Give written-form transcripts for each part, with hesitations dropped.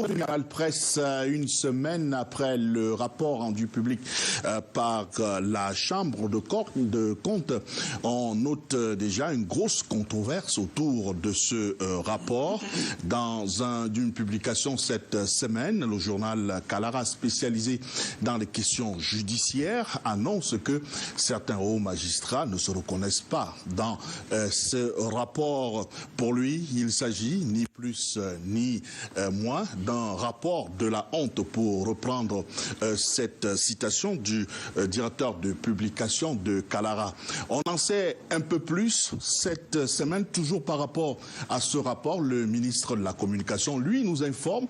Bonjour, Canal Presse, une semaine après le rapport rendu public par la Chambre de compte, on note déjà une grosse controverse autour de ce rapport. Dans une publication cette semaine, le journal Kalara, spécialisé dans les questions judiciaires, annonce que certains hauts magistrats ne se reconnaissent pas dans ce rapport. Pour lui, il s'agit ni plus ni moins d'un rapport de la honte, pour reprendre cette citation du directeur de publication de Kalara. On en sait un peu plus cette semaine, toujours par rapport à ce rapport. Le ministre de la Communication, lui, nous informe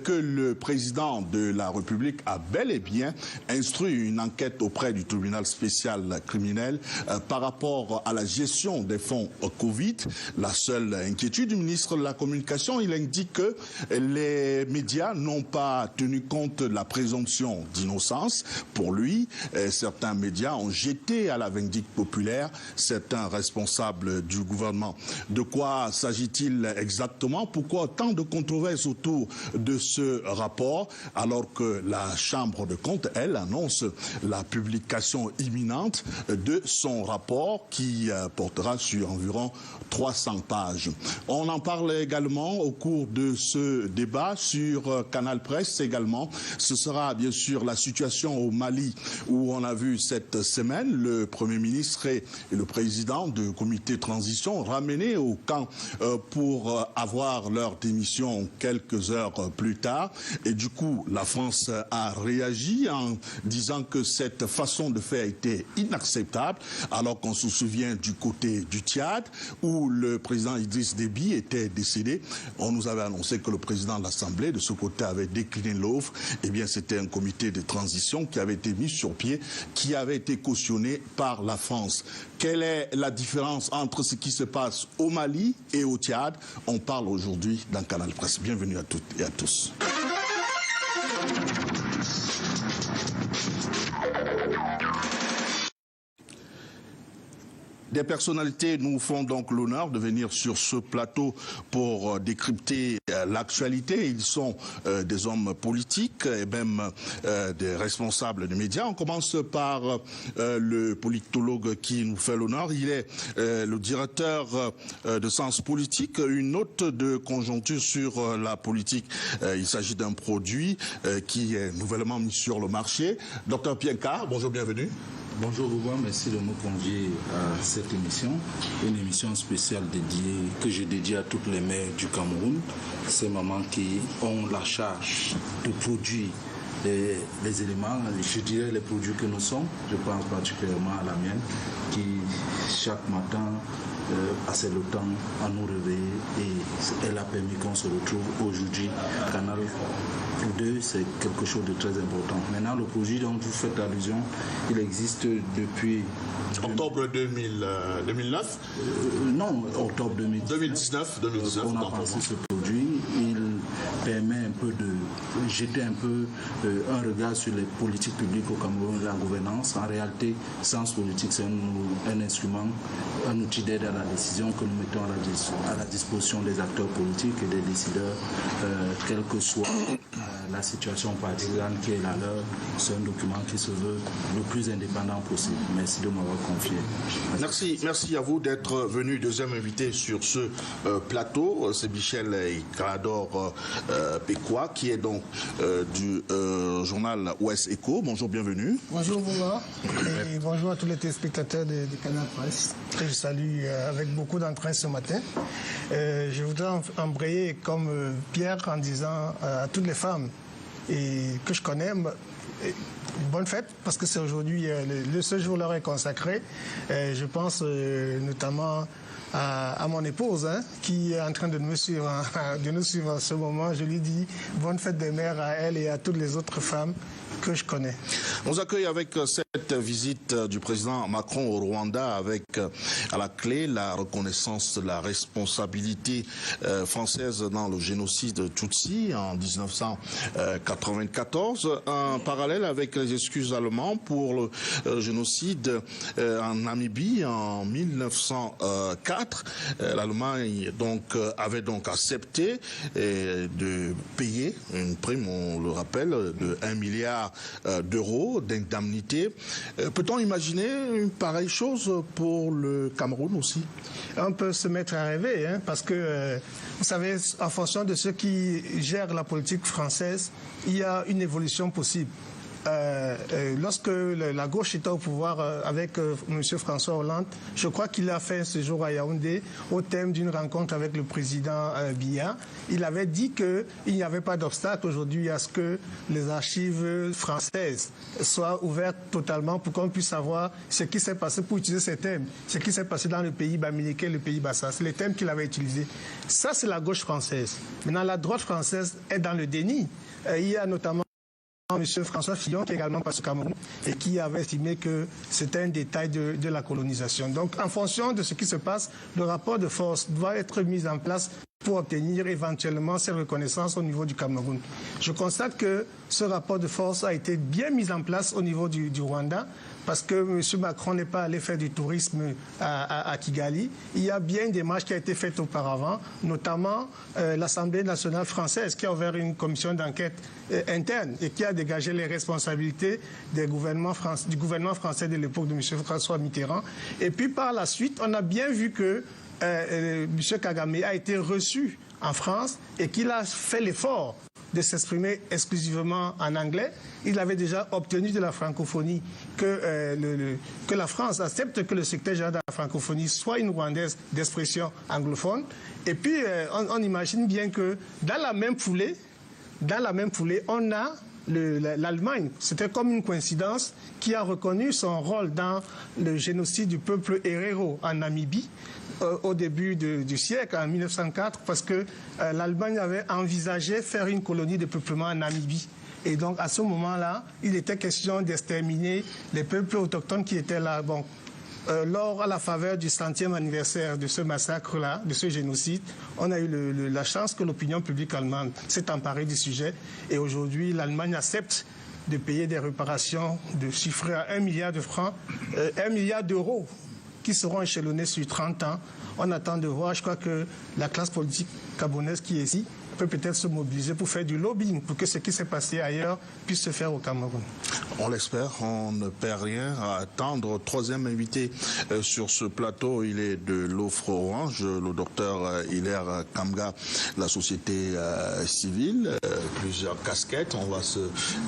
que le président de la République a bel et bien instruit une enquête auprès du tribunal spécial criminel par rapport à la gestion des fonds Covid. La seule inquiétude du ministre de la Communication, il indique que les médias n'ont pas tenu compte de la présomption d'innocence. Pour lui, certains médias ont jeté à la vindicte populaire certains responsables du gouvernement. De quoi s'agit-il exactement? Pourquoi tant de controverses autour de ce rapport, alors que la Chambre de comptes, elle, annonce la publication imminente de son rapport qui portera sur environ 300 pages. On en parle également au cours de ce débat sur Canal Presse également. Ce sera bien sûr la situation au Mali, où on a vu cette semaine le Premier ministre et le président du comité de transition ramenés au camp pour avoir leur démission quelques heures plus tard. Et du coup, la France a réagi en disant que cette façon de faire était inacceptable, alors qu'on se souvient du côté du Tchad, où le président Idriss Déby était décédé. On nous avait annoncé que le président de l'Assemblée, de ce côté, avait décliné l'offre. Eh bien, c'était un comité de transition qui avait été mis sur pied, qui avait été cautionné par la France. Quelle est la différence entre ce qui se passe au Mali et au Tchad? On parle aujourd'hui dans Canal Presse. Bienvenue à toutes et à tous. Des personnalités nous font donc l'honneur de venir sur ce plateau pour décrypter l'actualité. Ils sont des hommes politiques et même des responsables des médias. On commence par le politologue qui nous fait l'honneur. Il est le directeur de Sens Politique, une note de conjoncture sur la politique. Il s'agit d'un produit qui est nouvellement mis sur le marché. Docteur Pienka, bonjour, bienvenue. Bonjour Bouba, merci de me convier à cette émission, une émission spéciale que je dédie à toutes les mères du Cameroun, ces mamans qui ont la charge de produire les éléments, je dirais les produits que nous sommes, je pense particulièrement à la mienne, qui chaque matin passait le temps à nous réveiller et elle a permis qu'on se retrouve aujourd'hui. Canal 2, c'est quelque chose de très important. Maintenant, le projet dont vous faites allusion, il existe depuis... Octobre 2009 Non, octobre 2019. On a passé ce produit. Il permet un peu de jeter un peu un regard sur les politiques publiques au Cameroun, la gouvernance. En réalité, Sens Politique, c'est un instrument, un outil d'aide à la décision que nous mettons à la disposition des acteurs politiques et des décideurs, quelle que soit la situation partisane qui est la leur. C'est un document qui se veut le plus indépendant possible. Merci de m'avoir confié. Merci à vous d'être venu, deuxième invité sur ce plateau. C'est Michel Ikrador Péquois, qui est donc du journal Ouest Echo. Bonjour, bienvenue. Bonjour Bouba, et bonjour à tous les téléspectateurs de Canal Presse, que je salue avec beaucoup d'entrain ce matin. Je voudrais embrayer comme Pierre en disant à toutes les femmes que je connais, bonne fête, parce que c'est aujourd'hui le seul jour leur est consacré. Je pense notamment à mon épouse, qui est en train de nous suivre en ce moment. Je lui dis bonne fête des mères à elle et à toutes les autres femmes que je connais. On vous accueille avec cette visite du président Macron au Rwanda avec à la clé la reconnaissance de la responsabilité française dans le génocide Tutsi en 1994, un parallèle avec les excuses allemands pour le génocide en Namibie en 1904. L'Allemagne avait donc accepté de payer une prime, on le rappelle, de 1 milliard d'euros d'indemnité. Peut-on imaginer une pareille chose pour le Cameroun aussi? On peut se mettre à rêver, hein, parce que, vous savez, en fonction de ceux qui gèrent la politique française, il y a une évolution possible. Lorsque la gauche était au pouvoir avec M. François Hollande, je crois qu'il a fait un séjour à Yaoundé au thème d'une rencontre avec le président Biya. Il avait dit qu'il n'y avait pas d'obstacle aujourd'hui à ce que les archives françaises soient ouvertes totalement pour qu'on puisse savoir ce qui s'est passé, pour utiliser ces thèmes, ce qui s'est passé dans le pays Bamileke et le pays Bassa. C'est les thèmes qu'il avait utilisés. Ça, c'est la gauche française. Maintenant, la droite française est dans le déni. Il y a notamment M. François Fillon, qui est également passé au Cameroun, et qui avait estimé que c'était un détail de la colonisation. Donc, en fonction de ce qui se passe, le rapport de force doit être mis en place pour obtenir éventuellement ces reconnaissances au niveau du Cameroun. Je constate que ce rapport de force a été bien mis en place au niveau du Rwanda, parce que M. Macron n'est pas allé faire du tourisme à Kigali. Il y a bien une démarche qui a été faite auparavant, notamment l'Assemblée nationale française qui a ouvert une commission d'enquête interne et qui a dégagé les responsabilités du gouvernement français de l'époque de M. François Mitterrand. Et puis par la suite, on a bien vu que M. Kagame a été reçu en France et qu'il a fait l'effort de s'exprimer exclusivement en anglais. Il avait déjà obtenu de la francophonie que la France accepte que le secrétaire général de la francophonie soit une Rwandaise d'expression anglophone. Et puis, on imagine bien que dans la même foulée, on a l'Allemagne. C'était comme une coïncidence qui a reconnu son rôle dans le génocide du peuple Herero en Namibie au début du siècle, en 1904, parce que l'Allemagne avait envisagé faire une colonie de peuplement en Namibie. Et donc, à ce moment-là, il était question d'exterminer les peuples autochtones qui étaient là. Bon, à la faveur du 100e anniversaire de ce massacre-là, de ce génocide, on a eu la chance que l'opinion publique allemande s'est emparée du sujet. Et aujourd'hui, l'Allemagne accepte de payer des réparations chiffrées à 1 milliard de francs, 1 milliard d'euros, qui seront échelonnés sur 30 ans. On attend de voir, je crois que la classe politique gabonaise qui est ici peut peut-être se mobiliser pour faire du lobbying, pour que ce qui s'est passé ailleurs puisse se faire au Cameroun. On l'espère, on ne perd rien à attendre. Troisième invité sur ce plateau, il est de l'Offre Orange, le docteur Hilaire Kanga, la société civile, plusieurs casquettes, on va se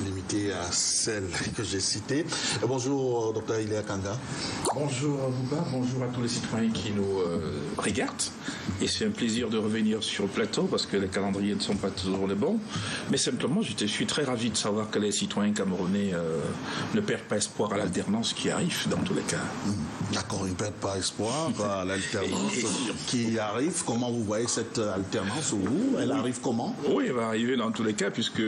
limiter à celle que j'ai citée. Bonjour docteur Hilaire Kanga. Bonjour Bouba, bonjour à tous les citoyens qui nous regardent. Et c'est un plaisir de revenir sur le plateau parce que les calendriers ne sont pas toujours les bons. Mais simplement, je suis très ravi de savoir que les citoyens camerounais ne perdent pas espoir à l'alternance qui arrive dans tous les cas. D'accord, ils ne perdent pas espoir à l'alternance qui arrive. Comment vous voyez cette alternance? Elle arrive comment? Oui, elle va arriver dans tous les cas puisque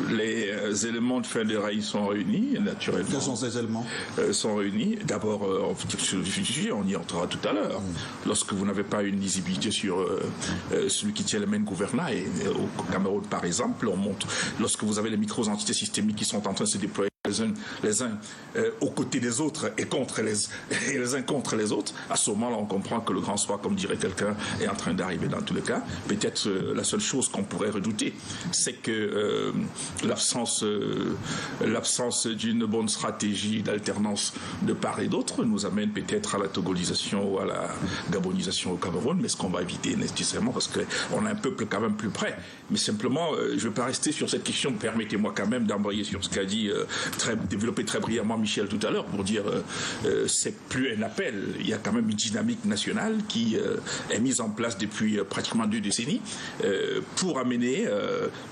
les éléments de fin de rail sont réunis, naturellement. Quels sont ces éléments? Sont réunis. D'abord, sur le sujet, on y entrera tout à l'heure. Lorsque vous n'avez pas une lisibilité sur celui qui tient les mains gouvernail, au Cameroun par exemple, on monte. Lorsque vous avez les micro-entités systémiques qui sont en train de se déployer les uns aux côtés des autres et les uns contre les autres, à ce moment-là, on comprend que le grand soir, comme dirait quelqu'un, est en train d'arriver dans tous les cas. Peut-être la seule chose qu'on pourrait redouter, c'est que l'absence d'une bonne stratégie d'alternance de part et d'autre nous amène peut-être à la togolisation ou à la gabonisation au Cameroun, mais ce qu'on va éviter nécessairement parce qu'on a un peuple quand même plus près. Mais simplement, je ne veux pas rester sur cette question, permettez-moi quand même d'embrayer sur ce qu'a dit développé très brillamment Michel tout à l'heure pour dire c'est plus un appel, il y a quand même une dynamique nationale qui est mise en place depuis pratiquement 2 décennies pour amener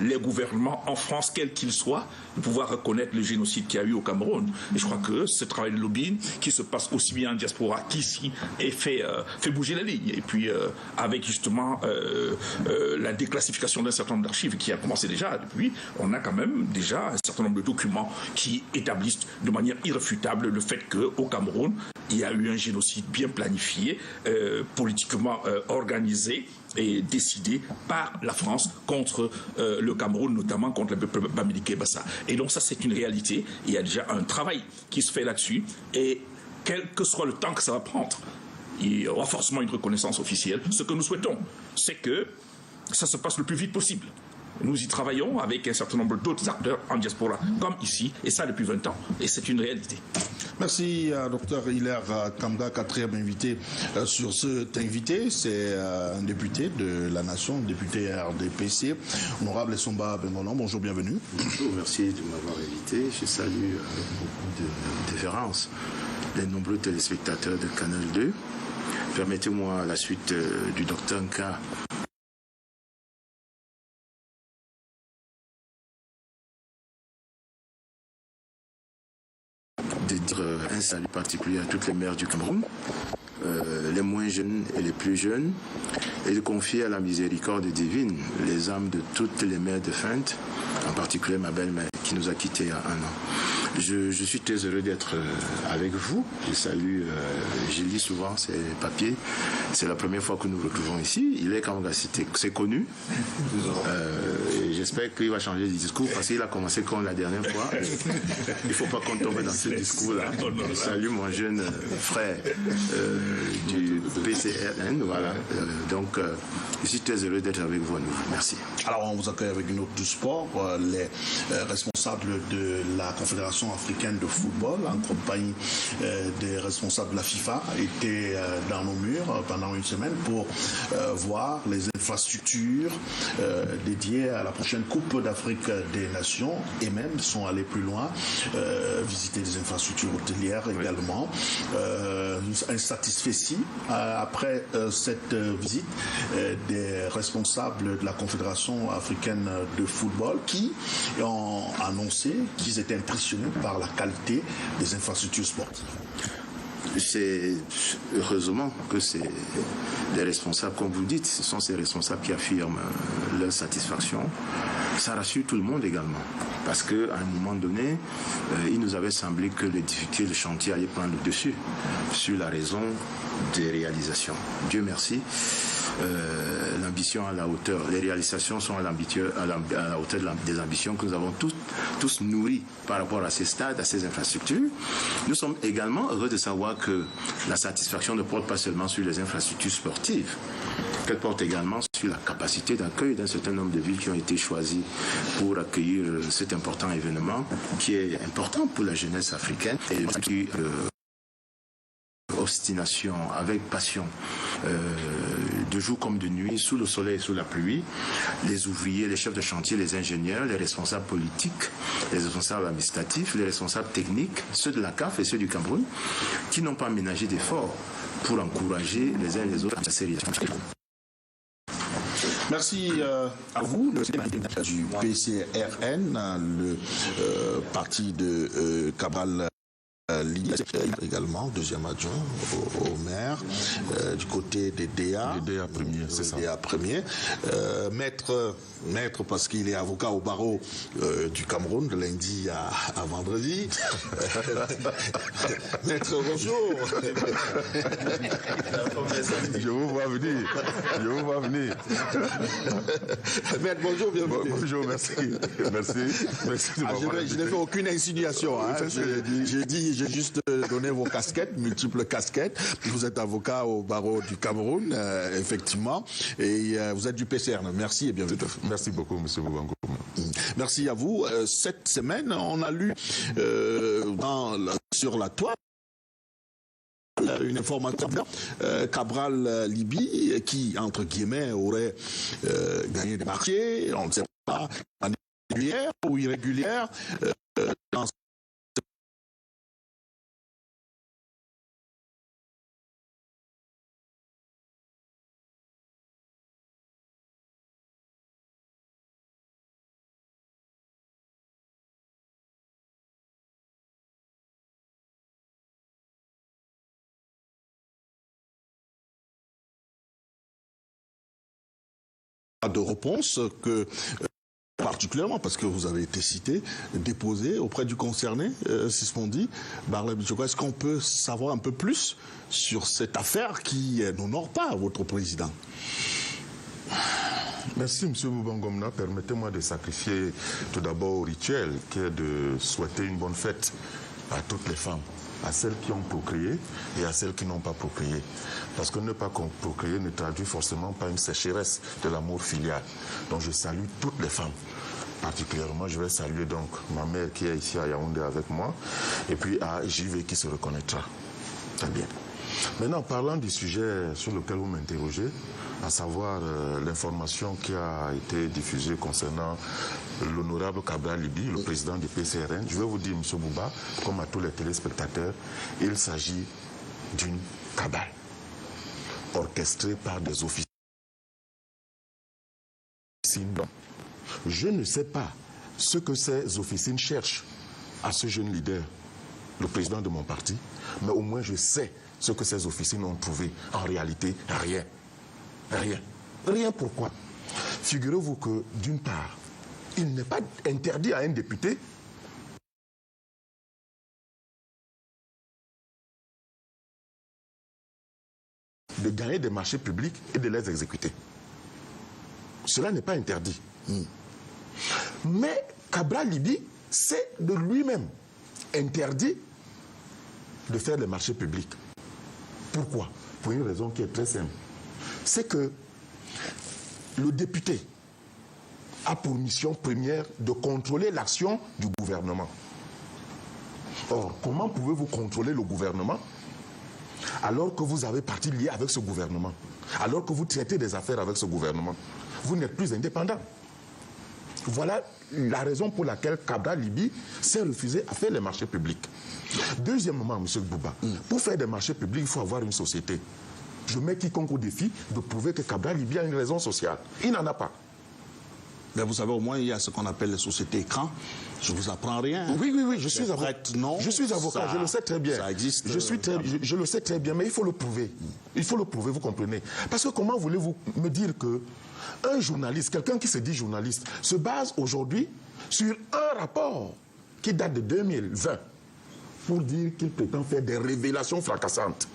les gouvernements en France, quels qu'ils soient, de pouvoir reconnaître le génocide qu'il y a eu au Cameroun. Et je crois que ce travail de lobbying qui se passe aussi bien en diaspora qu'ici et fait bouger la ligne. Et puis avec justement la déclassification d'un certain nombre d'archives qui a commencé déjà depuis, on a quand même déjà un certain nombre de documents qui établissent de manière irréfutable le fait qu'au Cameroun, il y a eu un génocide bien planifié, politiquement organisé et décidé par la France contre le Cameroun, notamment contre le peuple Bamileke Bassa. Et donc ça, c'est une réalité. Il y a déjà un travail qui se fait là-dessus. Et quel que soit le temps que ça va prendre, il y aura forcément une reconnaissance officielle. Ce que nous souhaitons, c'est que ça se passe le plus vite possible. Nous y travaillons avec un certain nombre d'autres acteurs en diaspora, comme ici, et ça depuis 20 ans. Et c'est une réalité. Merci, Dr Hilaire Kamga, 4e invité sur cet invité. C'est un député de la Nation, député RDPC. Honorable Essomba Bengonon, bonjour, bienvenue. Bonjour, merci de m'avoir invité. Je salue beaucoup de déférence les nombreux téléspectateurs de Canal 2. Permettez-moi, à la suite du Dr Nka, de dire un salut particulier à toutes les mères du Cameroun, les moins jeunes et les plus jeunes, et de confier à la miséricorde divine les âmes de toutes les mères défuntes, en particulier ma belle-mère qui nous a quittés il y a 1 an. Je suis très heureux d'être avec vous. Je salue, je lis souvent ces papiers. C'est la première fois que nous nous retrouvons ici. Il est quand même, c'est connu. Et j'espère qu'il va changer de discours parce qu'il a commencé comme la dernière fois. Il ne faut pas qu'on tombe dans ce discours-là. Je salue mon jeune frère du PCRN. Voilà. Donc, je suis très heureux d'être avec vous à nouveau. Merci. Alors, on vous accueille avec une note du sport. Les responsables de la Confédération africaine de football, en compagnie des responsables de la FIFA, étaient dans nos murs pendant une semaine pour voir les infrastructures dédiées à la prochaine Coupe d'Afrique des Nations, et même sont allés plus loin, visiter des infrastructures hôtelières également. Insatisfaits après cette visite des responsables de la Confédération africaine de football qui ont annoncé qu'ils étaient impressionnés par la qualité des infrastructures sportives. C'est heureusement que c'est les responsables, comme vous dites, ce sont ces responsables qui affirment leur satisfaction. Ça rassure tout le monde également, parce qu'à un moment donné, il nous avait semblé que les difficultés, le chantier allaient prendre le dessus sur la raison des réalisations. Dieu merci. L'ambition à la hauteur, les réalisations sont à la hauteur des ambitions que nous avons tous nourries par rapport à ces stades, à ces infrastructures. Nous sommes également heureux de savoir que la satisfaction ne porte pas seulement sur les infrastructures sportives, qu'elle porte également sur la capacité d'accueil d'un certain nombre de villes qui ont été choisies pour accueillir cet important événement qui est important pour la jeunesse africaine et qui obstination, avec passion, de jour comme de nuit, sous le soleil et sous la pluie, les ouvriers, les chefs de chantier, les ingénieurs, les responsables politiques, les responsables administratifs, les responsables techniques, ceux de la CAF et ceux du Cameroun, qui n'ont pas ménagé d'efforts pour encourager les uns et les autres à ces réalisations. Merci à vous, le du PCRN, le parti de Cabral également, deuxième adjoint au maire, du côté des DA. Les DA premiers, c'est ça. DA premiers. Maître, parce qu'il est avocat au barreau du Cameroun, de lundi à vendredi. Maître, bonjour. Je vous vois venir. Je vous vois venir. Maître, bonjour, bienvenue. Bonjour, merci. Merci de m'avoir invité. Je n'ai fait aucune insinuation. Hein. J'ai juste donné vos casquettes, multiples casquettes. Vous êtes avocat au barreau du Cameroun, effectivement, et vous êtes du PCRN. Merci et bienvenue. Merci beaucoup, M. Boubango. Merci à vous. Cette semaine, on a lu sur la toile une information Cabral Libye qui, entre guillemets, aurait gagné des marchés, on ne sait pas, régulière ou irrégulière, dans de réponse que, particulièrement parce que vous avez été cité, déposé auprès du concerné, Sismondi Barleb Djoka. Est-ce qu'on peut savoir un peu plus sur cette affaire qui n'honore pas votre président? Merci, M. Boubangomna. Permettez-moi de sacrifier tout d'abord au rituel qui est de souhaiter une bonne fête à toutes les femmes, à celles qui ont procréé et à celles qui n'ont pas procréé. Parce que ne pas procréer ne traduit forcément pas une sécheresse de l'amour filial. Donc je salue toutes les femmes. Particulièrement, je vais saluer donc ma mère qui est ici à Yaoundé avec moi et puis à JV qui se reconnaîtra. Très bien. Maintenant, parlant du sujet sur lequel vous m'interrogez, à savoir l'information qui a été diffusée concernant l'honorable Cabral Libby, le président du PCRN, je vais vous dire, M. Bouba, comme à tous les téléspectateurs, il s'agit d'une cabale orchestrée par des officiers. Je ne sais pas ce que ces officines cherchent à ce jeune leader, le président de mon parti, mais au moins je sais ce que ces officines ont trouvé. En réalité, rien. Rien. Rien pourquoi? Figurez-vous que, d'une part, il n'est pas interdit à un député de gagner des marchés publics et de les exécuter. Cela n'est pas interdit. Mais Cabral Libby, c'est de lui-même interdit de faire des marchés publics. Pourquoi? Pour une raison qui est très simple. C'est que le député a pour mission première de contrôler l'action du gouvernement. Or, comment pouvez-vous contrôler le gouvernement alors que vous avez partie liée avec ce gouvernement, alors que vous traitez des affaires avec ce gouvernement? Vous n'êtes plus indépendant. Voilà la raison pour laquelle Cabral Libby s'est refusé à faire les marchés publics. Deuxièmement, M. Bouba, pour faire des marchés publics, il faut avoir une société. Je mets quiconque au défi de prouver que Cabral Libby a une raison sociale. Il n'en a pas. Mais vous savez, au moins, il y a ce qu'on appelle les sociétés écrans. Je ne vous apprends rien. Oui, je suis avocat. Je suis avocat, je le sais très bien. Ça existe. Je le sais très bien, mais il faut le prouver. Il faut le prouver, vous comprenez? Parce que comment voulez-vous me dire que un journaliste, quelqu'un qui se dit journaliste, se base aujourd'hui sur un rapport qui date de 2020 pour dire qu'il prétend faire des révélations fracassantes?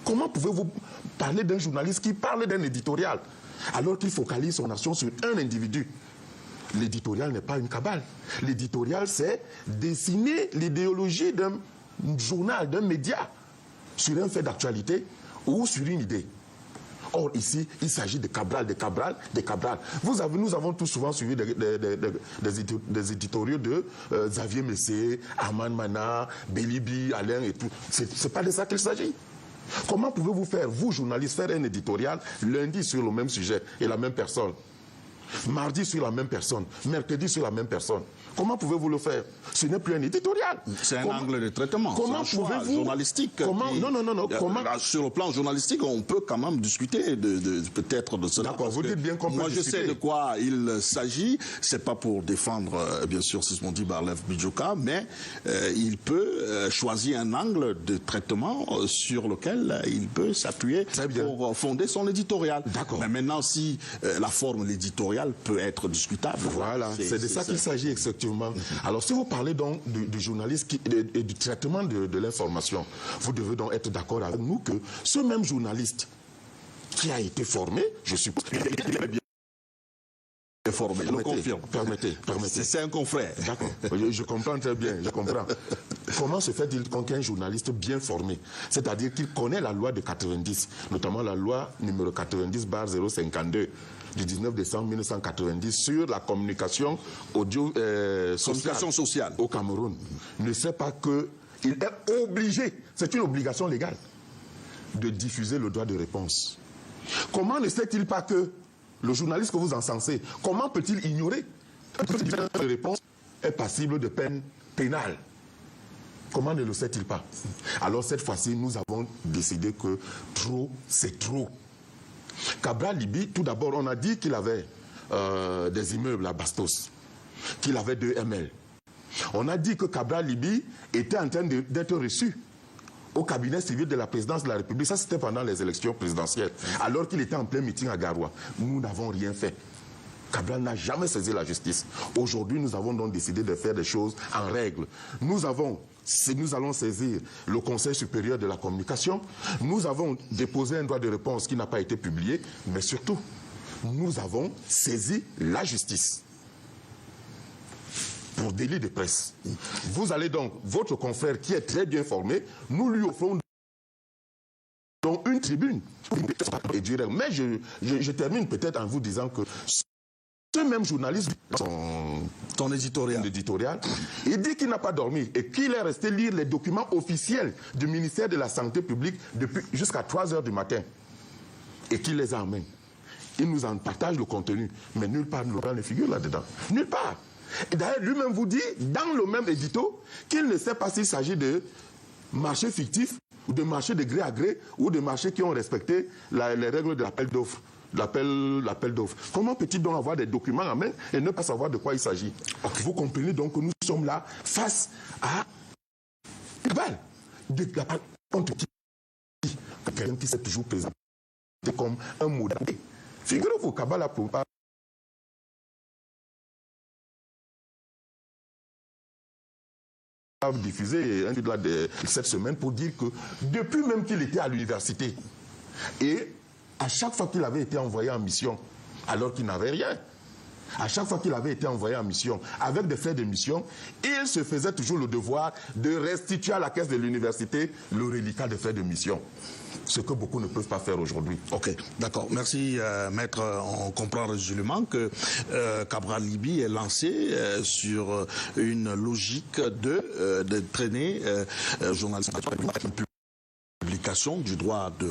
Comment pouvez-vous parler d'un journaliste qui parle d'un éditorial alors qu'il focalise son action sur un individu? L'éditorial n'est pas une cabale. L'éditorial, c'est dessiner l'idéologie d'un journal, d'un média sur un fait d'actualité ou sur une idée. Or, ici, il s'agit de Cabral. Nous avons tout souvent suivi des éditoriaux de Xavier Messé, Armand Mana, Bélibi, Alain et tout. C'est pas de ça qu'il s'agit. Comment pouvez-vous faire, vous, journalistes, faire un éditorial lundi sur le même sujet et la même personne, mardi sur la même personne, mercredi sur la même personne? Comment pouvez-vous le faire? Ce n'est plus un éditorial. C'est un angle de traitement. Comment pouvez-vous journalistique? Sur le plan journalistique, on peut quand même discuter peut-être de cela. D'accord, vous dites bien qu'on peut discuter. Moi, je sais de quoi il s'agit. C'est pas pour défendre, bien sûr, Sismondi Barleb Djoka, mais il peut choisir un angle de traitement sur lequel il peut s'appuyer pour fonder son éditorial. D'accord. Mais maintenant, si la forme de l'éditorial peut être discutable. Voilà, c'est de ça qu'il s'agit effectivement. Alors, si vous parlez donc du journaliste et du traitement de l'information, vous devez donc être d'accord avec nous que ce même journaliste qui a été formé, je suppose qu'il est bien formé. Je le confirme. Permettez. C'est un confrère. D'accord. Je comprends très bien, je comprends. Comment se fait-il qu'on ait un journaliste bien formé? C'est-à-dire qu'il connaît la loi de 90, notamment la loi numéro 90/052 du 19 décembre 1990 sur la communication sociale au Cameroun. Ne sait pas qu'il est obligé, c'est une obligation légale, de diffuser le droit de réponse. Comment ne sait-il pas que le journaliste que vous encensez, comment peut-il ignorer que le droit de réponse est passible de peine pénale? Comment ne le sait-il pas? Alors cette fois-ci, nous avons décidé que trop, c'est trop. Cabral Libby, tout d'abord, on a dit qu'il avait des immeubles à Bastos, qu'il avait 2 ML. On a dit que Cabral Libby était en train d'être reçu au cabinet civil de la présidence de la République. Ça, c'était pendant les élections présidentielles, alors qu'il était en plein meeting à Garoua. Nous n'avons rien fait. Cabral n'a jamais saisi la justice. Aujourd'hui, nous avons donc décidé de faire des choses en règle. Nous allons saisir le Conseil supérieur de la communication. Nous avons déposé un droit de réponse qui n'a pas été publié. Mais surtout, nous avons saisi la justice pour délit de presse. Vous allez donc, votre confrère qui est très bien formé, nous lui offrons donc une tribune. Mais je termine peut-être en vous disant que ce même journaliste, son éditorial, il dit qu'il n'a pas dormi et qu'il est resté lire les documents officiels du ministère de la Santé publique jusqu'à 3 heures du matin et qu'il les a en main. Il nous en partage le contenu, mais nulle part ne figure là-dedans. Nulle part. Et d'ailleurs, lui-même vous dit, dans le même édito, qu'il ne sait pas s'il s'agit de marchés fictifs ou de marchés de gré à gré ou de marchés qui ont respecté les règles de l'appel d'offres. L'appel d'offres. Comment peut-il donc avoir des documents en main et ne pas savoir de quoi il s'agit? Vous comprenez donc que nous sommes là face à Cabral. Quelqu'un qui s'est toujours présenté comme un modèle. Figurez-vous, Cabral a diffusé un titre cette semaine pour dire que depuis même qu'il était à l'université et à chaque fois qu'il avait été envoyé en mission, alors qu'il n'avait rien, à chaque fois qu'il avait été envoyé en mission, avec des frais de mission, il se faisait toujours le devoir de restituer à la caisse de l'université le reliquat des frais de mission. Ce que beaucoup ne peuvent pas faire aujourd'hui. Ok, d'accord. Merci, Maître. On comprend résolument que Cabral Libye est lancé sur une logique de traîner journaliste publication du droit de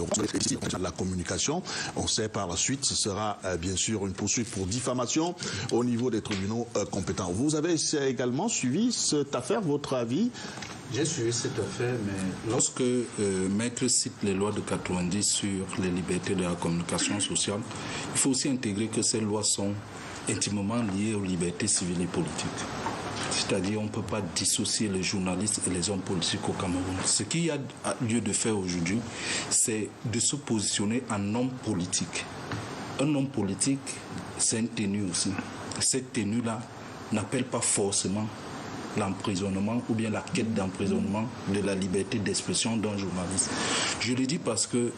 la communication. On sait par la suite, ce sera bien sûr une poursuite pour diffamation au niveau des tribunaux compétents. Vous avez également suivi cette affaire, votre avis? J'ai suivi cette affaire, mais lorsque Maître cite les lois de 90 sur les libertés de la communication sociale, il faut aussi intégrer que ces lois sont intimement liées aux libertés civiles et politiques. C'est-à-dire on ne peut pas dissocier les journalistes et les hommes politiques au Cameroun. Ce qu'il y a lieu de faire aujourd'hui, c'est de se positionner en homme politique. Un homme politique, c'est une tenue aussi. Cette tenue-là n'appelle pas forcément l'emprisonnement ou bien la quête d'emprisonnement de la liberté d'expression d'un journaliste. Je le dis parce que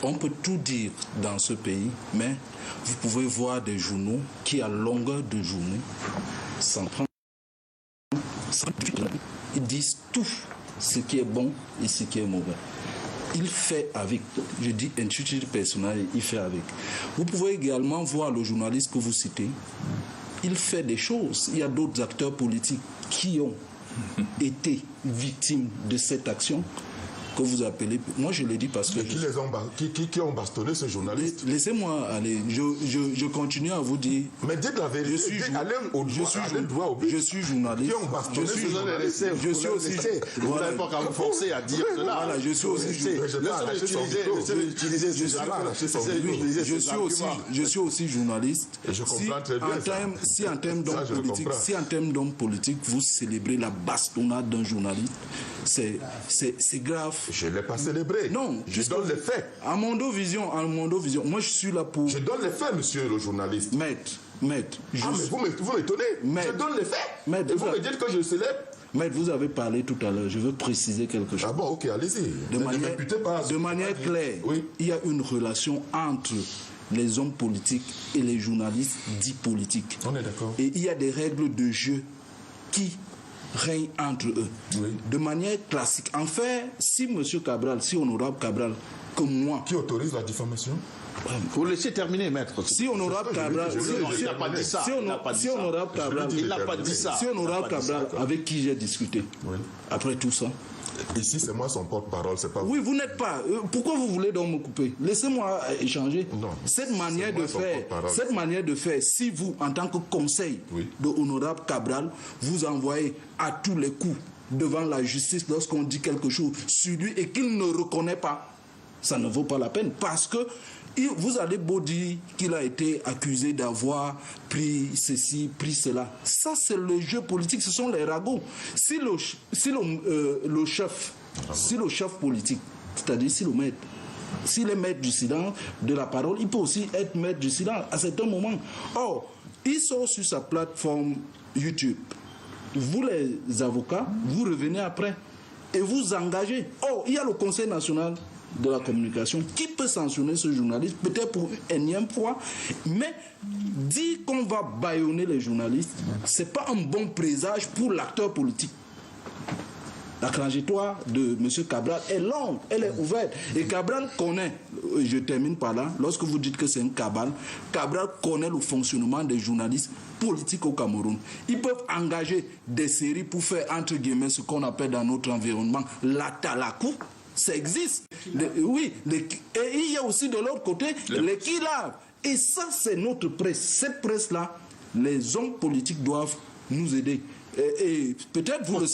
on peut tout dire dans ce pays, mais vous pouvez voir des journaux qui, à longueur de journée, ils disent tout ce qui est bon et ce qui est mauvais. Il fait avec, je dis intitulé personnel, il fait avec. Vous pouvez également voir le journaliste que vous citez, il fait des choses. Il y a d'autres acteurs politiques qui ont été victimes de cette action que vous appelez... Moi, je le dis parce que... Qui ont bastonné ce journaliste? Laissez-moi aller. Je continue à vous dire... Mais dites la vérité. Je suis journaliste. Qui ont bastonné ce journaliste? Je suis aussi... Vous n'avez pas qu'à vous forcer à dire cela. Voilà, je suis aussi... Je suis aussi journaliste. Et je comprends très bien. Si en termes d'homme politique, vous célébrez la bastonnade d'un journaliste, c'est grave. Je ne l'ai pas célébré. Non, je donne les faits. À Mondo Vision, moi je suis là pour... Je donne les faits, monsieur le journaliste. Maître. Mais vous m'étonnez. Je donne les faits. Et vous me dites que je célèbre. Maître, vous avez parlé tout à l'heure. Je veux préciser quelque chose. Ah bon, ok, allez-y. De manière claire, oui. Il y a une relation entre les hommes politiques et les journalistes dits politiques. On est d'accord. Et il y a des règles de jeu qui règne entre eux. Oui. De manière classique. En fait, si M. Cabral, si honorable Cabral, comme moi... Qui autorise la diffamation? Vous laissez terminer, maître. Si honorable Cabral... Il n'a pas dit ça. Si honorable Cabral... Il n'a pas dit ça. Si honorable Cabral, avec qui j'ai discuté, oui. Après tout ça... Ici, c'est moi son porte-parole, c'est pas vous. Oui, vous n'êtes pas. Pourquoi vous voulez donc me couper? Laissez-moi échanger. Non. Cette manière de faire, si vous, en tant que conseil de honorable Cabral, vous envoyez à tous les coups devant la justice lorsqu'on dit quelque chose sur lui et qu'il ne reconnaît pas, ça ne vaut pas la peine. Parce que vous allez beau dire qu'il a été accusé d'avoir pris ceci, pris cela. Ça, c'est le jeu politique, ce sont les ragots. Si le chef Si le chef politique, c'est-à-dire si le maître, s'il est maître du silence, de la parole, il peut aussi être maître du silence à certains moments. Or, il sort sur sa plateforme YouTube. Vous les avocats, vous revenez après et vous engagez. Or, il y a le Conseil national de la communication qui peut sanctionner ce journaliste, peut-être pour une énième fois, mais dire qu'on va bâillonner les journalistes, ce n'est pas un bon présage pour l'acteur politique. La trajectoire de M. Cabral est longue, elle est ouverte. Et Cabral connaît, je termine par là, lorsque vous dites que c'est un cabal, Cabral connaît le fonctionnement des journalistes politiques au Cameroun. Ils peuvent engager des séries pour faire, entre guillemets, ce qu'on appelle dans notre environnement la talakou. Ça existe. Oui, et il y a aussi de l'autre côté les kilaves. Et ça, c'est notre presse. Cette presse-là, les hommes politiques doivent nous aider. Et peut-être vous le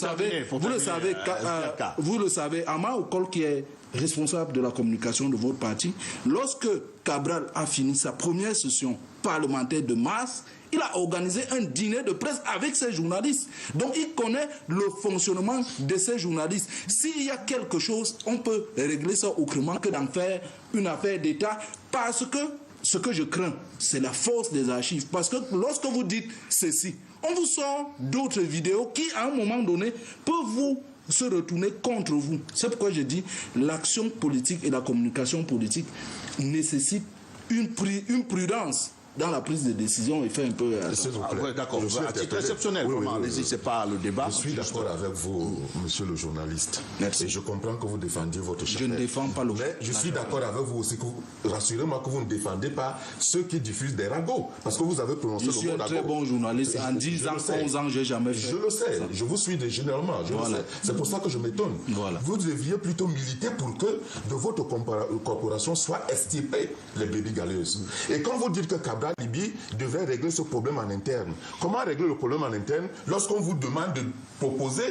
savez, Ama Okol, qui est responsable de la communication de votre parti, lorsque Cabral a fini sa première session parlementaire de mars, il a organisé un dîner de presse avec ses journalistes. Donc il connaît le fonctionnement de ces journalistes. S'il y a quelque chose, on peut régler ça autrement que d'en faire une affaire d'État, parce que ce que je crains, c'est la force des archives. Parce que lorsque vous dites ceci, on vous sort d'autres vidéos qui, à un moment donné, peuvent vous se retourner contre vous. C'est pourquoi je dis l'action politique et la communication politique nécessitent une prudence dans la prise de décision et fait un peu... D'accord, à titre exceptionnel, allez-y, c'est pas le débat. Je suis d'accord avec vous, monsieur le journaliste. Merci. Et je comprends que vous défendiez votre chef. Je ne défends pas le... Mais je suis d'accord avec vous aussi, rassurez-moi que vous ne défendez pas ceux qui diffusent des ragots. Parce que vous avez prononcé le mot ragot. Je suis un très bon journaliste. En 10 ans, 11 ans, je n'ai jamais fait. Je le sais, je vous suis généralement, je le sais. C'est pour ça que je m'étonne. Voilà. Vous deviez plutôt militer pour que de votre corporation soit extirpés les bébés galeuses. Et quand vous dites que Cabral Libi devait régler ce problème en interne, comment régler le problème en interne lorsqu'on vous demande de proposer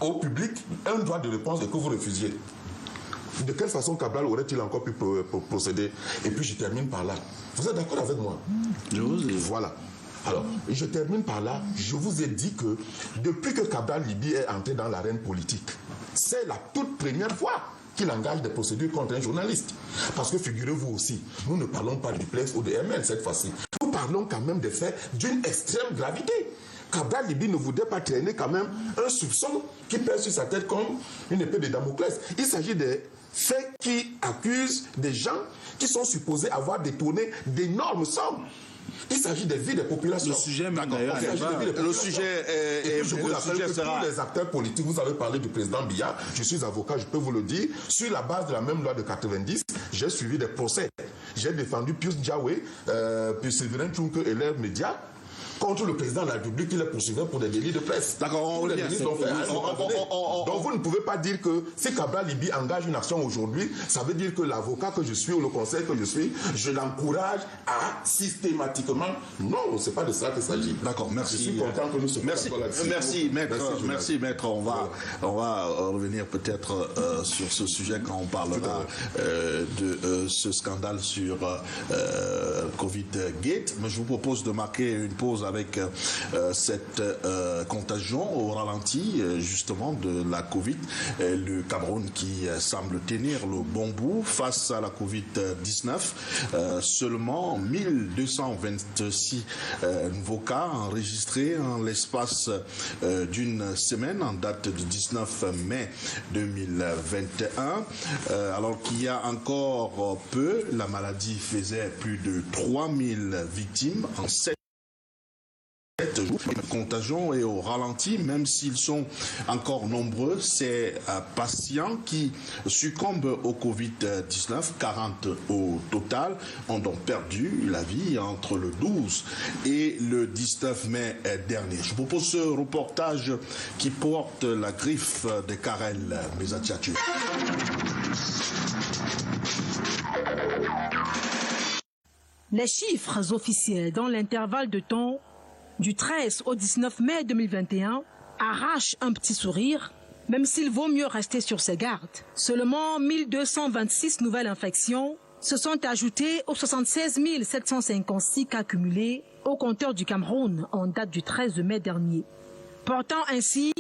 au public un droit de réponse et que vous refusiez? De quelle façon Cabral aurait-il encore pu procéder? Et puis je termine par là. Vous êtes d'accord avec moi? Je vous ai... Voilà. Alors, je termine par là. Je vous ai dit que depuis que Cabral Libi est entré dans l'arène politique, c'est la toute première fois qu'il engage des procédures contre un journaliste. Parce que figurez-vous aussi, nous ne parlons pas du Plex ou de ML cette fois-ci. Nous parlons quand même des faits d'une extrême gravité. Cabral Libi ne voudrait pas traîner quand même un soupçon qui pèse sur sa tête comme une épée de Damoclès. Il s'agit des faits qui accusent des gens qui sont supposés avoir détourné d'énormes sommes. Il s'agit des vies des populations. Le sujet, d'ailleurs, le sujet je vous rappelle que tous les acteurs politiques, vous avez parlé du président Biya, je suis avocat, je peux vous le dire, sur la base de la même loi de 90, j'ai suivi des procès. J'ai défendu Pius Djawé, puis Séverin Tchouke et leurs médias contre le président de la République qui les poursuivait pour des délits de presse. D'accord, on les délits donc vous ne pouvez pas dire que si Cabral Libi engage une action aujourd'hui, ça veut dire que l'avocat que je suis ou le conseil que je suis, je l'encourage à systématiquement. Non, c'est pas de ça qu'il s'agit. D'accord, merci. Je suis content que nous soyons merci, maître. On va revenir peut-être sur ce sujet quand on parlera de ce scandale sur Covid Gate. Mais je vous propose de marquer une pause avec cette contagion au ralenti justement de la Covid. Le Cameroun qui semble tenir le bon bout face à la Covid-19. Seulement 1226 nouveaux cas enregistrés en l'espace d'une semaine en date du 19 mai 2021. Alors qu'il y a encore peu, la maladie faisait plus de 3000 victimes en 7 jours. Contagion et au ralenti, même s'ils sont encore nombreux, ces patients qui succombent au Covid-19, 40 au total, ont donc perdu la vie entre le 12 et le 19 mai dernier. Je vous propose ce reportage qui porte la griffe de Karel Mesatiatu. Les chiffres officiels dans l'intervalle de temps du 13 au 19 mai 2021 arrachent un petit sourire, même s'il vaut mieux rester sur ses gardes. Seulement 1226 nouvelles infections se sont ajoutées aux 76 756 cas cumulés au compteur du Cameroun en date du 13 mai dernier, portant ainsi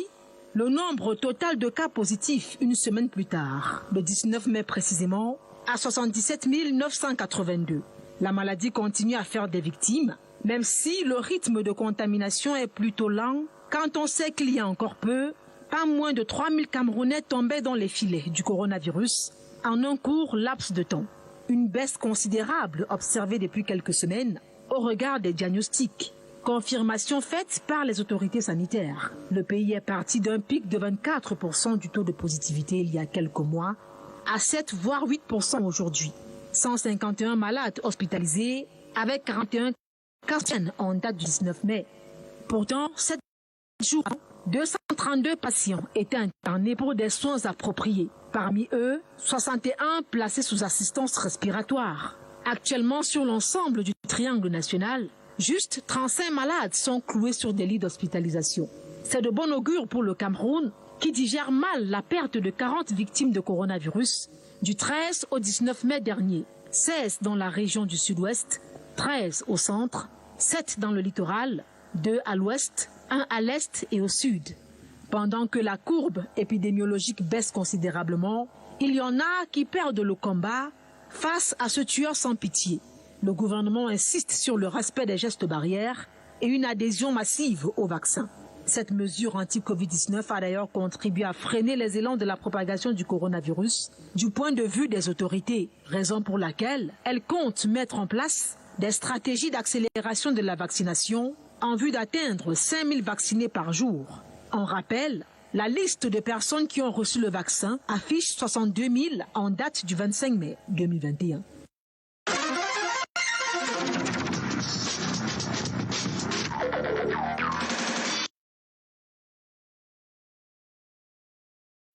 Le nombre total de cas positifs une semaine plus tard, le 19 mai précisément, à 77 982. La maladie continue à faire des victimes, même si le rythme de contamination est plutôt lent, quand on sait qu'il y a encore peu, pas moins de 3000 Camerounais tombaient dans les filets du coronavirus en un court laps de temps. Une baisse considérable observée depuis quelques semaines au regard des diagnostics. Confirmation faite par les autorités sanitaires. Le pays est parti d'un pic de 24% du taux de positivité il y a quelques mois à 7 voire 8% aujourd'hui. 151 malades hospitalisés avec 41 cas en date du 19 mai. Pourtant, 7 jours, 232 patients étaient internés pour des soins appropriés. Parmi eux, 61 placés sous assistance respiratoire. Actuellement, sur l'ensemble du triangle national, juste 35 malades sont cloués sur des lits d'hospitalisation. C'est de bon augure pour le Cameroun, qui digère mal la perte de 40 victimes de coronavirus du 13 au 19 mai dernier. 16 dans la région du sud-ouest, 13 au centre, 7 dans le littoral, 2 à l'ouest, 1 à l'est et au sud. Pendant que la courbe épidémiologique baisse considérablement, il y en a qui perdent le combat face à ce tueur sans pitié. Le gouvernement insiste sur le respect des gestes barrières et une adhésion massive au vaccin. Cette mesure anti-Covid-19 a d'ailleurs contribué à freiner les élans de la propagation du coronavirus du point de vue des autorités, raison pour laquelle elle compte mettre en place des stratégies d'accélération de la vaccination en vue d'atteindre 5000 vaccinés par jour. En rappel, la liste de personnes qui ont reçu le vaccin affiche 62 000 en date du 25 mai 2021.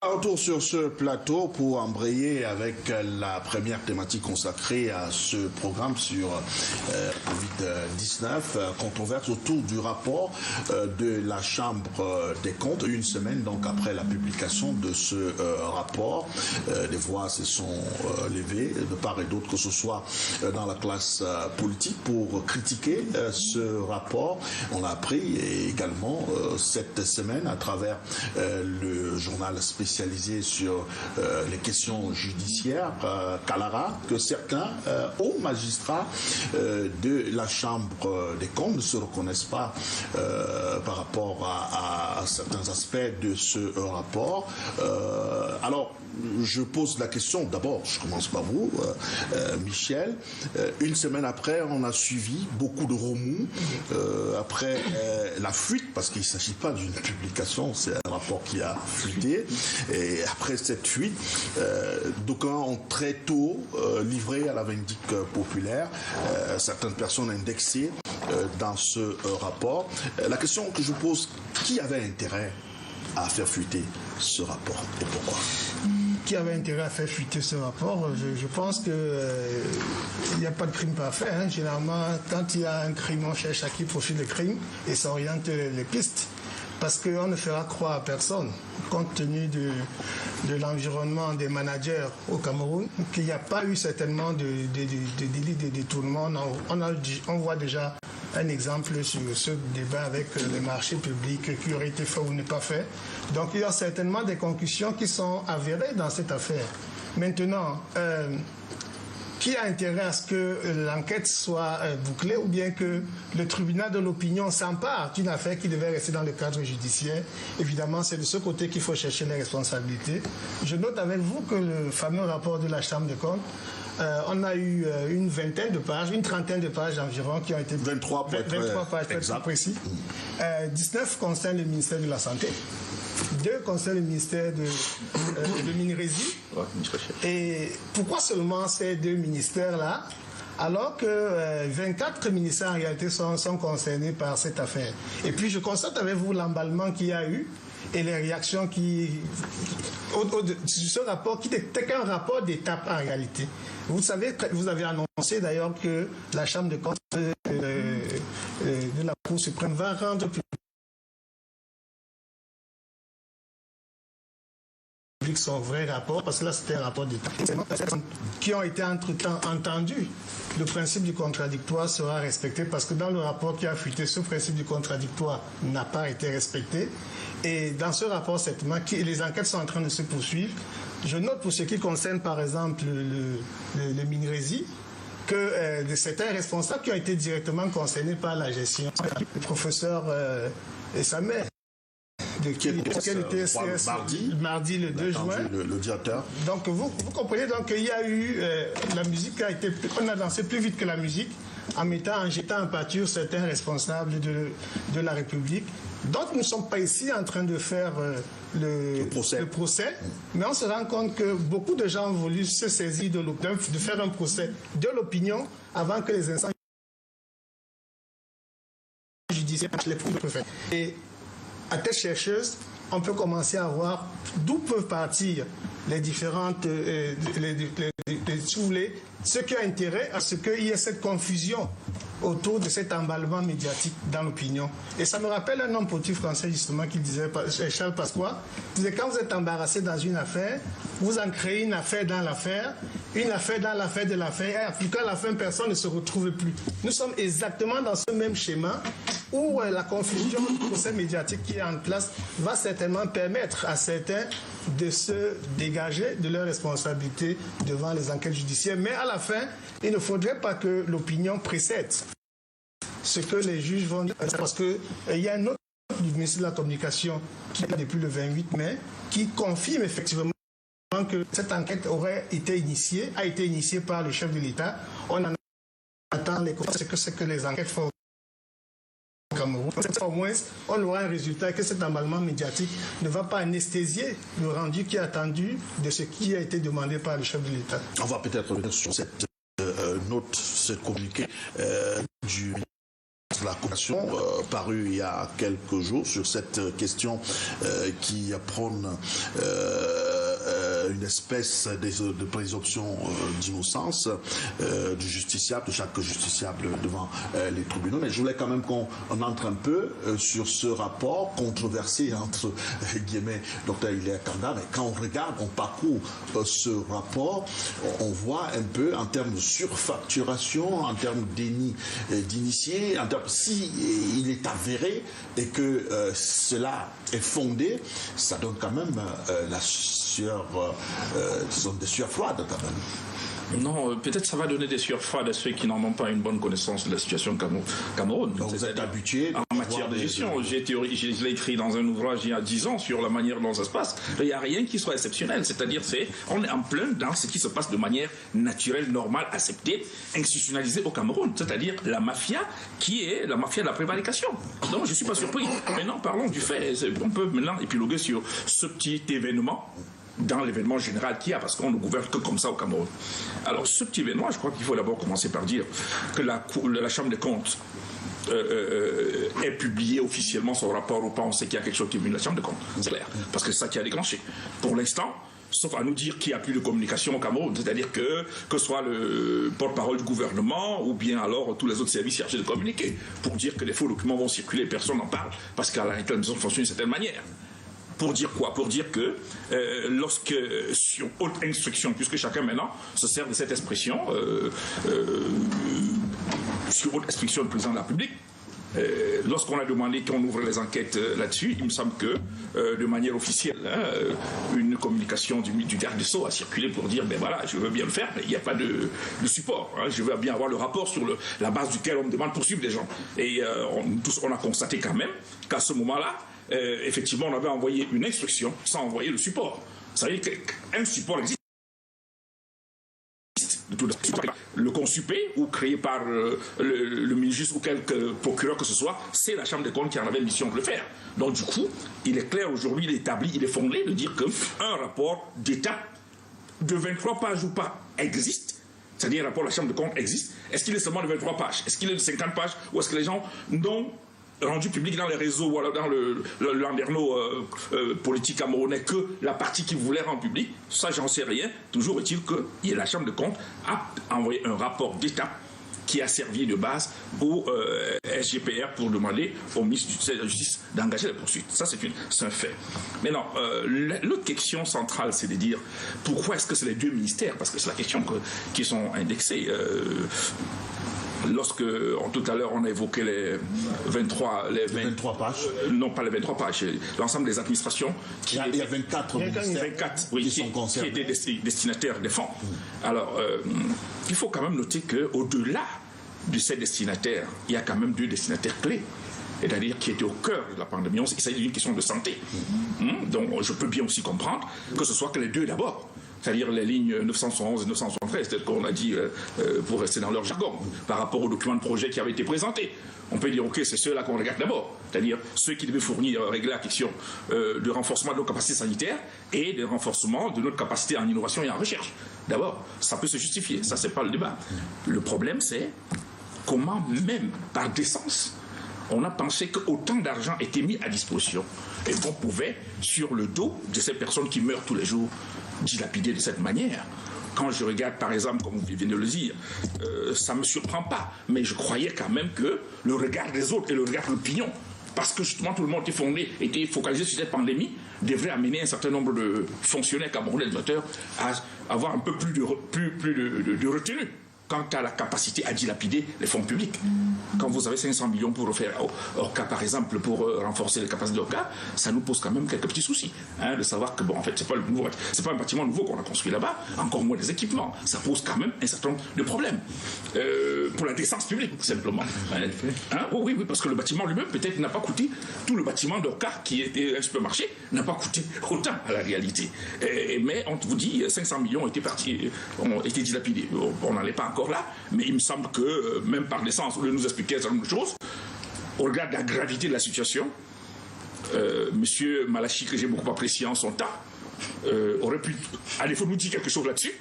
Retour sur ce plateau pour embrayer avec la première thématique consacrée à ce programme sur Covid-19, controverse autour du rapport de la Chambre des comptes. Une semaine donc après la publication de ce rapport, des voix se sont levées de part et d'autre, que ce soit dans la classe politique, pour critiquer ce rapport. On a appris également cette semaine à travers le journal spécialisé sur les questions judiciaires, Kalara, que certains hauts magistrats de la Chambre des comptes ne se reconnaissent pas par rapport à certains aspects de ce rapport. Alors, je pose la question, d'abord, je commence par vous, Michel. Une semaine après, on a suivi beaucoup de remous après la fuite, parce qu'il ne s'agit pas d'une publication, c'est un rapport qui a fuité. Et après cette fuite, d'aucuns ont très tôt livré à la vindicte populaire certaines personnes indexées dans ce rapport. La question que je pose, qui avait intérêt à faire fuiter ce rapport et pourquoi? Qui avait intérêt à faire fuiter ce rapport? Je pense qu'il n'y a pas de crime parfait. Hein. Généralement, quand il y a un crime, on cherche à qui profite le crime et s'oriente les pistes. Parce qu'on ne fera croire à personne, compte tenu de l'environnement des managers au Cameroun, qu'il n'y a pas eu certainement de délit de détournement. On voit déjà un exemple sur ce débat avec les marchés publics qui auraient été faits ou n'est pas fait. Donc il y a certainement des conclusions qui sont avérées dans cette affaire. Maintenant, qui a intérêt à ce que l'enquête soit bouclée ou bien que le tribunal de l'opinion s'empare d'une affaire qui devait rester dans le cadre judiciaire? Évidemment, c'est de ce côté qu'il faut chercher les responsabilités. Je note avec vous que le fameux rapport de la Chambre des comptes, on a eu une vingtaine de pages, une trentaine de pages environ qui ont été... 23 pages, pour être précis. 19 concernent le ministère de la Santé. 2 concernent le ministère de Minerésie. Et pourquoi seulement ces 2 ministères-là, alors que 24 ministères en réalité sont concernés par cette affaire? Et puis je constate avec vous l'emballement qu'il y a eu et les réactions sur ce rapport qui n'était qu'un rapport d'étape en réalité. Vous savez, vous avez annoncé d'ailleurs que la Chambre de comptes de la Cour suprême va rendre public son vrai rapport, parce que là c'était un rapport d'État, qui ont été entre-temps entendus. Le principe du contradictoire sera respecté parce que dans le rapport qui a fuité, ce principe du contradictoire n'a pas été respecté. Et dans ce rapport, certainement, les enquêtes sont en train de se poursuivre. Je note pour ce qui concerne par exemple le Minresi, que certains responsables qui ont été directement concernés par la gestion, le professeur et sa mère, quel était mardi le 2 juin. Le directeur. Donc vous comprenez donc qu'il y a eu la musique on a dansé plus vite que la musique en jetant en pâture certains responsables de la République. Donc nous ne sommes pas ici en train de faire le procès, mais on se rend compte que beaucoup de gens ont voulu se saisir de faire un procès de l'opinion avant que les instances judiciaires les prouvent. Et à tête chercheuse, on peut commencer à voir d'où peuvent partir les différentes, ce qui a intérêt à ce qu'il y ait cette confusion autour de cet emballement médiatique dans l'opinion. Et ça me rappelle un homme politique français justement qui disait, Charles Pasqua, disait quand vous êtes embarrassé dans une affaire, vous en créez une affaire dans l'affaire dans l'affaire de l'affaire, et après qu'à la fin personne ne se retrouve plus. Nous sommes exactement dans ce même schéma où la confusion du procès médiatique qui est en place va certainement permettre à certains de se dégager de leurs responsabilités devant les enquêtes judiciaires. Mais à la fin, il ne faudrait pas que l'opinion précède ce que les juges vont dire, parce qu'il y a un autre du ministre de la Communication qui est depuis le 28 mai, qui confirme effectivement que cette enquête a été initiée par le chef de l'État. On en attend les conséquences que les enquêtes font au Cameroun. Au moins, on aura un résultat que cet emballement médiatique ne va pas anesthésier le rendu qui est attendu de ce qui a été demandé par le chef de l'État. On va peut-être revenir sur cette note, ce communiqué du ministre de la Communication paru il y a quelques jours sur cette question qui prône une espèce de présomption d'innocence du justiciable, de chaque justiciable devant les tribunaux. Mais je voulais quand même qu'on entre un peu sur ce rapport controversé entre guillemets Dr Hilaire Kanda. Mais quand on regarde, on parcourt ce rapport, on voit un peu en termes de surfacturation, en termes déni d'initiés, en termes si il est avéré et que cela est fondé, ça donne quand même la sueur, disons des sueurs froides quand même. Non, peut-être ça va donner des sueurs froides à ceux qui n'en ont pas une bonne connaissance de la situation Cameroun. Donc vous êtes habitué en matière de gestion. Je l'ai écrit dans un ouvrage il y a 10 ans sur la manière dont ça se passe. Il n'y a rien qui soit exceptionnel. C'est-à-dire on est en plein dans ce qui se passe de manière naturelle, normale, acceptée, institutionnalisée au Cameroun. C'est-à-dire la mafia qui est la mafia de la prévarication. Donc je ne suis pas surpris. Maintenant, parlons du fait. On peut maintenant épiloguer sur ce petit événement dans l'événement général qu'il y a, parce qu'on ne gouverne que comme ça au Cameroun. Alors, ce petit événement, je crois qu'il faut d'abord commencer par dire que la Chambre des comptes ait publié officiellement son rapport ou pas. On sait qu'il y a quelque chose qui est venu de la Chambre des comptes, c'est clair, parce que c'est ça qui a déclenché. Pour l'instant, sauf à nous dire qu'il n'y a plus de communication au Cameroun, c'est-à-dire que ce soit le porte-parole du gouvernement ou bien alors tous les autres services chargés de communiquer, pour dire que les faux documents vont circuler, personne n'en parle, parce qu'à l'administration fonctionne d'une certaine manière. Pour dire quoi? Pour dire que lorsque, sur haute instruction, puisque chacun maintenant se sert de cette expression, sur haute instruction du président de la République, lorsqu'on a demandé qu'on ouvre les enquêtes là-dessus, il me semble que de manière officielle, une communication du garde des Sceaux a circulé pour dire ben voilà, je veux bien le faire, mais il n'y a pas de support. Je veux bien avoir le rapport sur la base duquel on me demande de poursuivre des gens. Et on a constaté quand même qu'à ce moment-là, effectivement, on avait envoyé une instruction sans envoyer le support. Ça veut dire qu'un support existe. Le consupé ou créé par le ministre ou quelque procureur que ce soit, c'est la Chambre des comptes qui en avait mission de le faire. Donc du coup, il est clair aujourd'hui, il est établi, il est fondé de dire qu'un rapport d'État de 23 pages ou pas existe. C'est-à-dire un rapport de la Chambre des comptes existe. Est-ce qu'il est seulement de 23 pages? Est-ce qu'il est de 50 pages? Ou est-ce que les gens n'ont rendu public dans les réseaux ou alors dans le landerneau politique camerounais que la partie qui voulait rendre public? Ça, j'en sais rien. Toujours est-il que la Chambre de comptes a envoyé un rapport d'État qui a servi de base au SGPR pour demander au ministre de la Justice d'engager la poursuite. Ça, c'est un fait. Mais non, l'autre question centrale, c'est de dire pourquoi est-ce que c'est les deux ministères? Parce que c'est la question qui sont indexées. Lorsque, tout à l'heure, on a évoqué les 23 pages. Non, pas les 23 pages. L'ensemble des administrations. Il y a 24 ministères 24, oui, qui étaient destinataires des fonds. Alors, il faut quand même noter qu'au-delà de ces destinataires, il y a quand même deux destinataires clés. C'est-à-dire qui étaient au cœur de la pandémie. Il s'agit d'une question de santé. Donc, je peux bien aussi comprendre que ce soit que les deux d'abord. C'est-à-dire les lignes 971 et 973, tel qu'on a dit pour rester dans leur jargon, par rapport aux documents de projet qui avaient été présentés. On peut dire, OK, c'est ceux-là qu'on regarde d'abord, c'est-à-dire ceux qui devaient fournir, régler la question de renforcement de nos capacités sanitaires et de renforcement de notre capacité en innovation et en recherche. D'abord, ça peut se justifier, ça, c'est pas le débat. Le problème, c'est comment, même par décence, on a pensé qu'autant d'argent était mis à disposition et qu'on pouvait, sur le dos de ces personnes qui meurent tous les jours, dilapider de cette manière. Quand je regarde, par exemple, comme vous venez de le dire, ça ne me surprend pas, mais je croyais quand même que le regard des autres et le regard de l'opinion, parce que justement tout le monde était focalisé sur cette pandémie, devrait amener un certain nombre de fonctionnaires camerounais à avoir un peu plus de retenue quant à la capacité à dilapider les fonds publics. Quand vous avez 500 millions pour refaire Orca, par exemple, pour renforcer les capacités d'Orca, ça nous pose quand même quelques petits soucis. De savoir que, bon, en fait, c'est pas un bâtiment nouveau qu'on a construit là-bas, encore moins des équipements. Ça pose quand même un certain nombre de problèmes. Pour la décence publique, simplement. Oui, parce que le bâtiment lui-même, peut-être, n'a pas coûté, tout le bâtiment d'Orca, qui était un supermarché, n'a pas coûté autant à la réalité. Mais on vous dit, 500 millions ont été dilapidés. On n'en est pas encore là, mais il me semble que, même par l'essence, au lieu de nous expliquer un certain nombre de choses, au regard de la gravité de la situation, Monsieur Malachi, que j'ai beaucoup apprécié en son temps, aurait pu, à défaut de nous dire quelque chose là-dessus,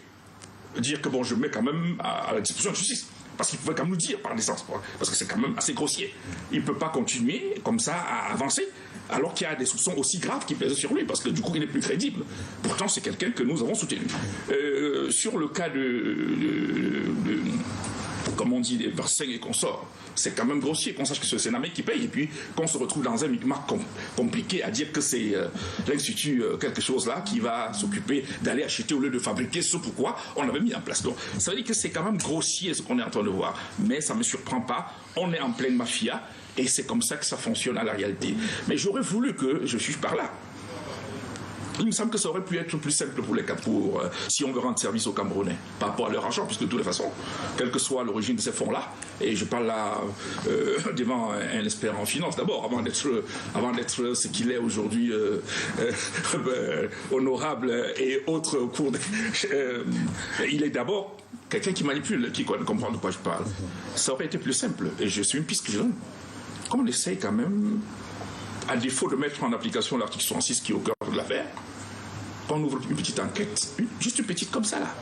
dire que bon, je mets quand même à la disposition de la justice. Parce qu'il pouvait quand même nous dire par l'essence, parce que c'est quand même assez grossier. Il ne peut pas continuer comme ça à avancer, alors qu'il y a des soupçons aussi graves qui pèsent sur lui, parce que du coup il n'est plus crédible. Pourtant c'est quelqu'un que nous avons soutenu. Sur le cas comme on dit, des vaccins et consorts, c'est quand même grossier qu'on sache que c'est le Sénamé qui paye et puis qu'on se retrouve dans un micmac compliqué à dire que c'est l'Institut quelque chose là qui va s'occuper d'aller acheter au lieu de fabriquer ce pourquoi on avait mis en place. Donc ça veut dire que c'est quand même grossier ce qu'on est en train de voir, mais ça ne me surprend pas, on est en pleine mafia et c'est comme ça que ça fonctionne à la réalité. Mais j'aurais voulu que je suive par là. Il me semble que ça aurait pu être plus simple pour les Camerounais, si on veut rendre service aux Camerounais par rapport à leur argent, puisque de toutes les façons, quelle que soit l'origine de ces fonds-là, et je parle là devant un expert en finance d'abord, avant d'être ce qu'il est aujourd'hui, honorable et autres au cours il est d'abord quelqu'un qui manipule, qui comprend de quoi je parle. Ça aurait été plus simple, et je suis une piste que je donne. Qu'on essaye quand même, à défaut de mettre en application l'article 66 qui est au cœur de l'affaire, on ouvre une petite enquête, juste une petite comme ça là,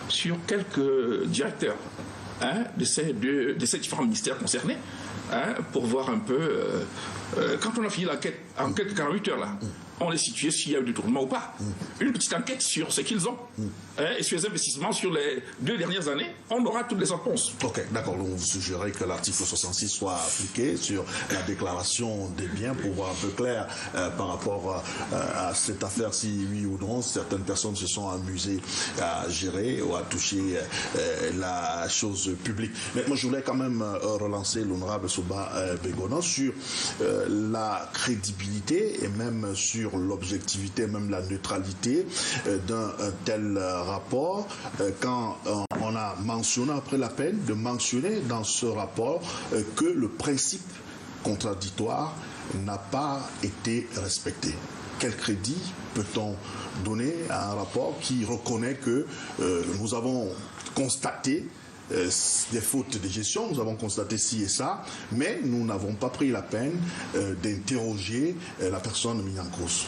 sur quelques directeurs de ces différents ministères concernés, pour voir un peu, quand on a fini l'enquête en quelques 48 heures là, on est situé s'il y a eu détournement ou pas. Une petite enquête sur ce qu'ils ont. Et sur les investissements sur les 2 dernières années, on aura toutes les réponses. Ok, d'accord. Donc vous suggérez que l'article 66 soit appliqué sur la déclaration des biens pour voir un peu clair par rapport à cette affaire, si oui ou non, certaines personnes se sont amusées à gérer ou à toucher la chose publique. Mais moi je voulais quand même relancer l'honorable Souba Begono sur la crédibilité et même sur l'objectivité, même la neutralité d'un tel rapport, quand on a mentionné, après la peine de mentionner dans ce rapport que le principe contradictoire n'a pas été respecté. Quel crédit peut-on donner à un rapport qui reconnaît que nous avons constaté des fautes de gestion, nous avons constaté ci et ça, mais nous n'avons pas pris la peine d'interroger la personne mise en cause.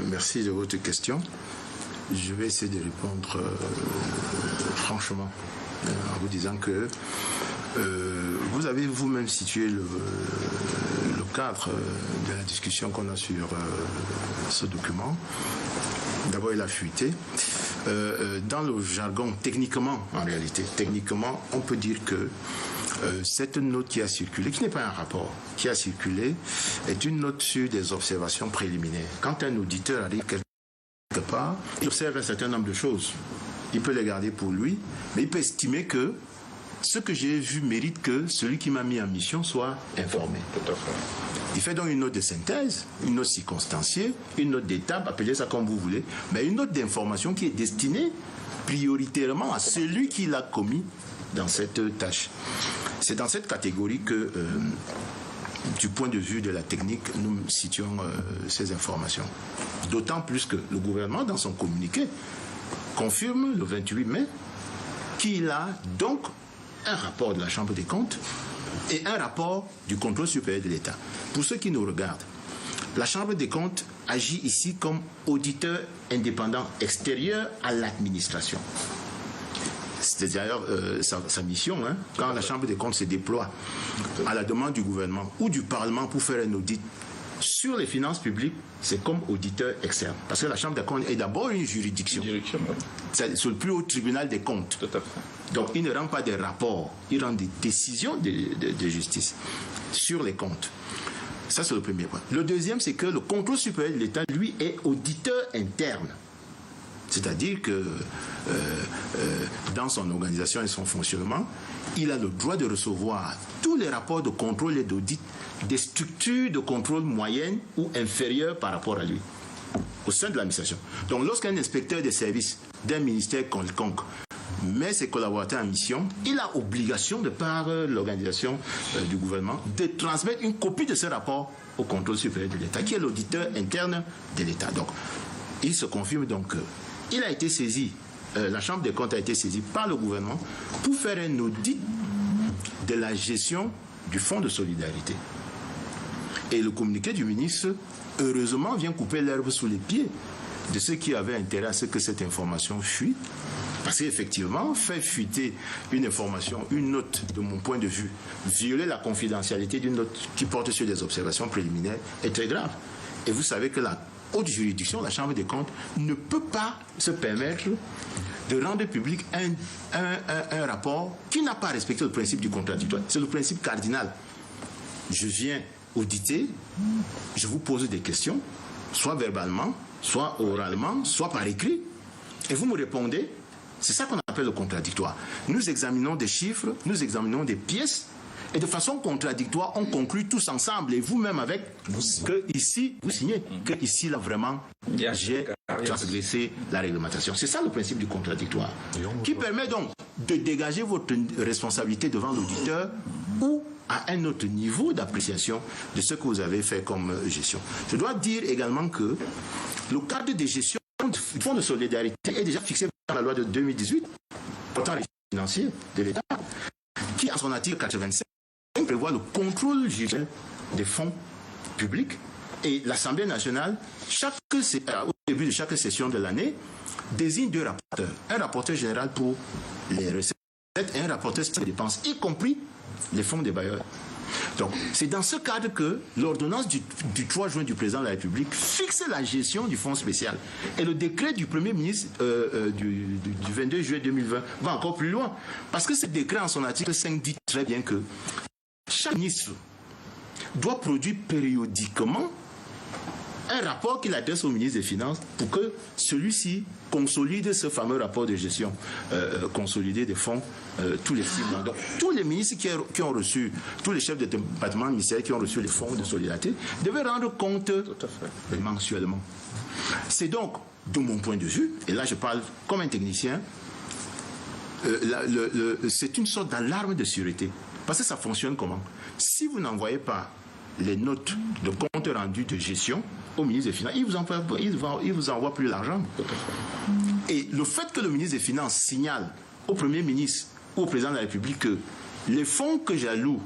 Merci de votre question. Je vais essayer de répondre franchement en vous disant que vous avez vous-même situé le cadre de la discussion qu'on a sur ce document. D'abord, il a fuité. dans le jargon, techniquement, en réalité, techniquement, on peut dire que cette note qui a circulé, qui n'est pas un rapport, qui a circulé, est une note sur des observations préliminaires. Quand un auditeur arrive quelque part, il observe un certain nombre de choses. Il peut les garder pour lui, mais il peut estimer que ce que j'ai vu mérite que celui qui m'a mis en mission soit informé. Tout à fait. Il fait donc une note de synthèse, une note circonstanciée, une note d'étape, appelez ça comme vous voulez, mais une note d'information qui est destinée prioritairement à celui qui l'a commis dans cette tâche. C'est dans cette catégorie que, du point de vue de la technique, nous situons ces informations. D'autant plus que le gouvernement, dans son communiqué, confirme le 28 mai qu'il a donc un rapport de la Chambre des comptes et un rapport du contrôle supérieur de l'État. Pour ceux qui nous regardent, la Chambre des comptes agit ici comme auditeur indépendant extérieur à l'administration. C'est d'ailleurs sa mission, hein, quand la Chambre des comptes se déploie à la demande du gouvernement ou du Parlement pour faire un audit sur les finances publiques, c'est comme auditeur externe. Parce que la Chambre des comptes est d'abord une juridiction. C'est le plus haut tribunal des comptes. Tout à fait. Donc il ne rend pas des rapports, il rend des décisions de justice sur les comptes. Ça, c'est le premier point. Le deuxième, c'est que le contrôle supérieur de l'État, lui, est auditeur interne. C'est-à-dire que dans son organisation et son fonctionnement, il a le droit de recevoir tous les rapports de contrôle et d'audit des structures de contrôle moyennes ou inférieures par rapport à lui, au sein de l'administration. Donc lorsqu'un inspecteur des services d'un ministère quelconque met ses collaborateurs en mission, il a obligation, de par l'organisation du gouvernement, de transmettre une copie de ce rapport au contrôle supérieur de l'État, qui est l'auditeur interne de l'État. Donc, il se confirme donc qu'il a été saisi, la Chambre des comptes a été saisie par le gouvernement pour faire un audit de la gestion du Fonds de solidarité. Et le communiqué du ministre, heureusement, vient couper l'herbe sous les pieds de ceux qui avaient intérêt à ce que cette information fuite. Parce qu'effectivement, faire fuiter une information, une note, de mon point de vue, violer la confidentialité d'une note qui porte sur des observations préliminaires est très grave. Et vous savez que la haute juridiction, la Chambre des comptes, ne peut pas se permettre de rendre public un rapport qui n'a pas respecté le principe du contradictoire. C'est le principe cardinal. Je viens auditer, je vous pose des questions, soit verbalement, soit oralement, soit par écrit, et vous me répondez. C'est ça qu'on appelle le contradictoire. Nous examinons des chiffres, nous examinons des pièces, et de façon contradictoire, on conclut tous ensemble, et vous-même avec, que ici, vous signez, que ici, là, vraiment, j'ai transgressé la réglementation. C'est ça le principe du contradictoire, qui permet donc de dégager votre responsabilité devant l'auditeur ou à un autre niveau d'appréciation de ce que vous avez fait comme gestion. Je dois dire également que le cadre de gestion du Fonds de solidarité est déjà fixé dans la loi de 2018 portant les financiers de l'État, qui, en son article 85, prévoit le contrôle judiciaire des fonds publics. Et l'Assemblée nationale, au début de chaque session de l'année, désigne deux rapporteurs. Un rapporteur général pour les recettes et un rapporteur sur les dépenses, y compris les fonds des bailleurs. Donc, c'est dans ce cadre que l'ordonnance du 3 juin du président de la République fixe la gestion du fonds spécial. Et le décret du Premier ministre du 22 juillet 2020 va encore plus loin. Parce que ce décret, en son article 5, dit très bien que chaque ministre doit produire périodiquement un rapport qu'il adresse au ministre des Finances pour que celui-ci consolide ce fameux rapport de gestion consolidé des fonds tous les 6 mois. Donc, tous les ministres qui ont reçu, tous les chefs de département ministériel qui ont reçu les fonds de solidarité devaient rendre compte mensuellement. C'est donc, de mon point de vue, et là je parle comme un technicien, c'est une sorte d'alarme de sûreté. Parce que ça fonctionne comment? Si vous n'envoyez pas les notes de compte rendu de gestion au ministre des Finances, il vous envoie plus l'argent. Et le fait que le ministre des Finances signale au Premier ministre ou au Président de la République que les fonds que j'alloue,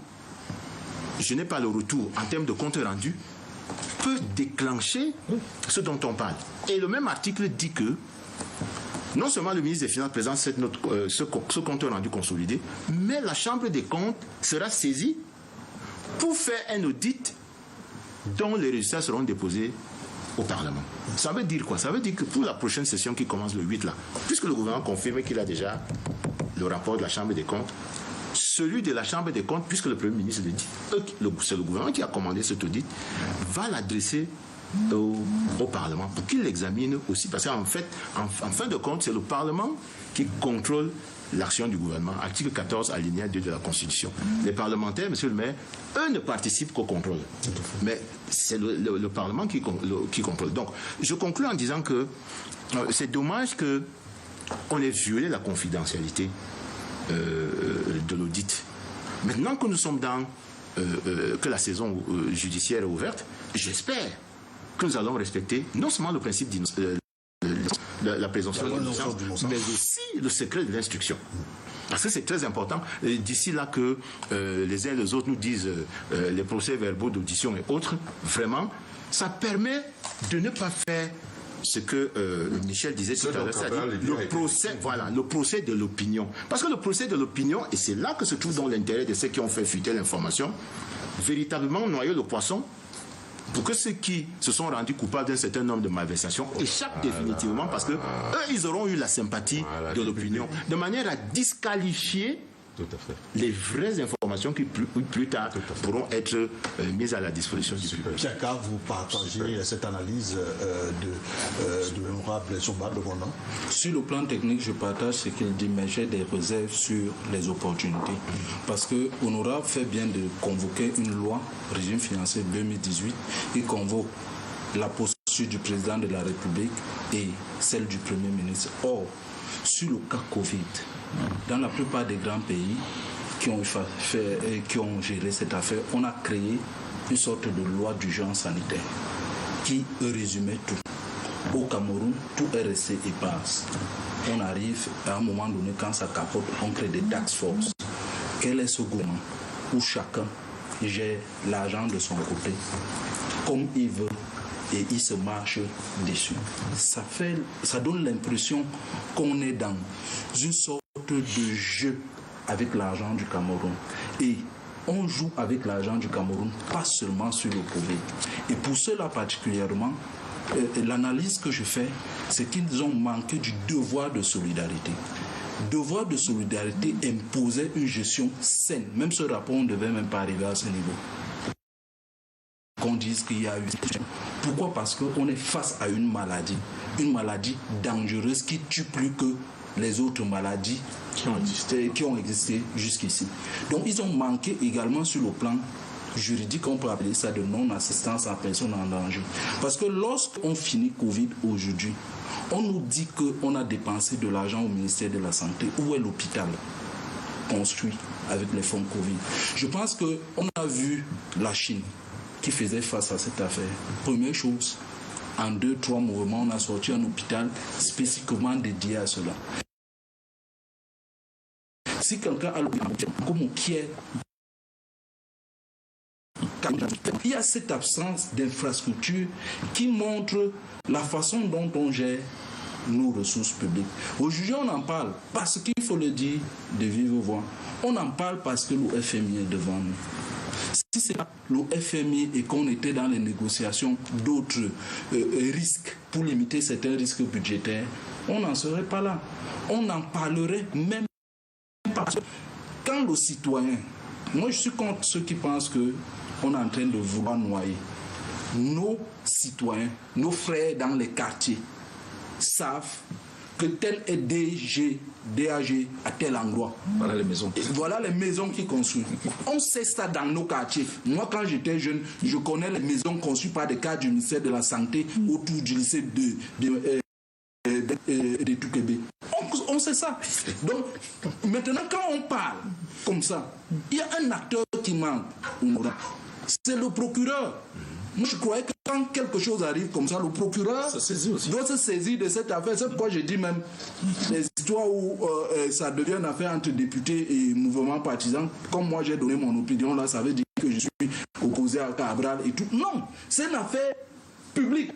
je n'ai pas le retour en termes de compte rendu, peut déclencher ce dont on parle. Et le même article dit que non seulement le ministre des Finances présente cette note, ce compte rendu consolidé, mais la Chambre des comptes sera saisie pour faire un audit dont les résultats seront déposés au Parlement. Ça veut dire quoi? Ça veut dire que pour la prochaine session qui commence le 8 là, puisque le gouvernement confirme qu'il a déjà le rapport de la Chambre des comptes, celui de la Chambre des comptes, puisque le Premier ministre le dit, c'est le gouvernement qui a commandé cet audit, va l'adresser au Parlement pour qu'il l'examine aussi. Parce qu'en fait, en fin de compte, c'est le Parlement qui contrôle l'action du gouvernement. Article 14, alinéa 2 de la Constitution. Les parlementaires, monsieur le maire, eux ne participent qu'au contrôle. Mais c'est le Parlement qui contrôle. Donc, je conclue en disant que c'est dommage qu'on ait violé la confidentialité de l'audit. Maintenant que nous sommes dans que la saison judiciaire est ouverte, j'espère que nous allons respecter non seulement le principe la présomption d'innocence, mais aussi le secret de l'instruction. Parce que c'est très important. D'ici là que les uns et les autres nous disent les procès-verbaux d'audition et autres, vraiment, ça permet de ne pas faire ce que Michel disait tout à l'heure, c'est-à-dire le procès de l'opinion. Parce que le procès de l'opinion, et c'est là que se trouve dans l'intérêt de ceux qui ont fait fuiter l'information, véritablement noyer le poisson, pour que ceux qui se sont rendus coupables d'un certain nombre de malversations échappent définitivement, parce que eux, ils auront eu la sympathie de l'opinion, de manière à disqualifier les vraies informations qui plus tard pourront être mises à la disposition du public. Pierre, vous partagez cette analyse de l'honorable Somba de Bonan? Sur le plan technique, je partage ce qu'il dit, mais j'ai des réserves sur les opportunités. Parce que Honorable fait bien de convoquer une loi, régime financier 2018, qui convoque la posture du président de la République et celle du Premier ministre. Or, sur le cas Covid, dans la plupart des grands pays qui ont géré cette affaire, on a créé une sorte de loi d'urgence sanitaire qui résumait tout. Au Cameroun, tout est resté éparse. On arrive à un moment donné, quand ça capote, on crée des task force. Quel est ce gouvernement où chacun gère l'argent de son côté comme il veut et il se marche dessus? Ça donne l'impression qu'on est dans une sorte de jeu avec l'argent du Cameroun. Et on joue avec l'argent du Cameroun, pas seulement sur le Covid. Et pour cela particulièrement, l'analyse que je fais, c'est qu'ils ont manqué du devoir de solidarité. Devoir de solidarité imposait une gestion saine. Même ce rapport, on ne devait même pas arriver à ce niveau. Qu'on dise qu'il y a eu... Pourquoi? Parce qu'on est face à une maladie dangereuse qui tue plus que les autres maladies qui ont existé jusqu'ici. Donc ils ont manqué également sur le plan juridique, on peut appeler ça de non-assistance à personne en danger. Parce que lorsqu'on finit Covid aujourd'hui, on nous dit qu'on a dépensé de l'argent au ministère de la Santé. Où est l'hôpital construit avec les fonds Covid? Je pense qu'on a vu la Chine qui faisait face à cette affaire. Première chose, en 2-3 mouvements, on a sorti un hôpital spécifiquement dédié à cela. Si quelqu'un a l'hôpital, comme qui est... Il y a cette absence d'infrastructure qui montre la façon dont on gère nos ressources publiques. Aujourd'hui, on en parle parce qu'il faut le dire de vive voix. On en parle parce que le FMI est devant nous. Si c'est le FMI et qu'on était dans les négociations d'autres risques pour limiter certains risques budgétaires, on n'en serait pas là. On n'en parlerait même pas. Quand le citoyen, moi je suis contre ceux qui pensent qu'on est en train de vouloir noyer. Nos citoyens, nos frères dans les quartiers savent que tel est DAG à tel endroit. Voilà les maisons. Voilà les maisons qui construisent. On sait ça dans nos quartiers. Moi, quand j'étais jeune, je connais les maisons construites par des cadres du ministère de la Santé autour du lycée de Toukébé. On sait ça. Donc, maintenant, quand on parle comme ça, il y a un acteur qui manque. C'est le procureur. Moi, je croyais que quand quelque chose arrive comme ça, le procureur doit se saisir de cette affaire. C'est pourquoi je dis même les histoires où ça devient une affaire entre députés et mouvements partisans. Comme moi, j'ai donné mon opinion, là, ça veut dire que je suis opposé à Cabral et tout. Non, c'est une affaire publique.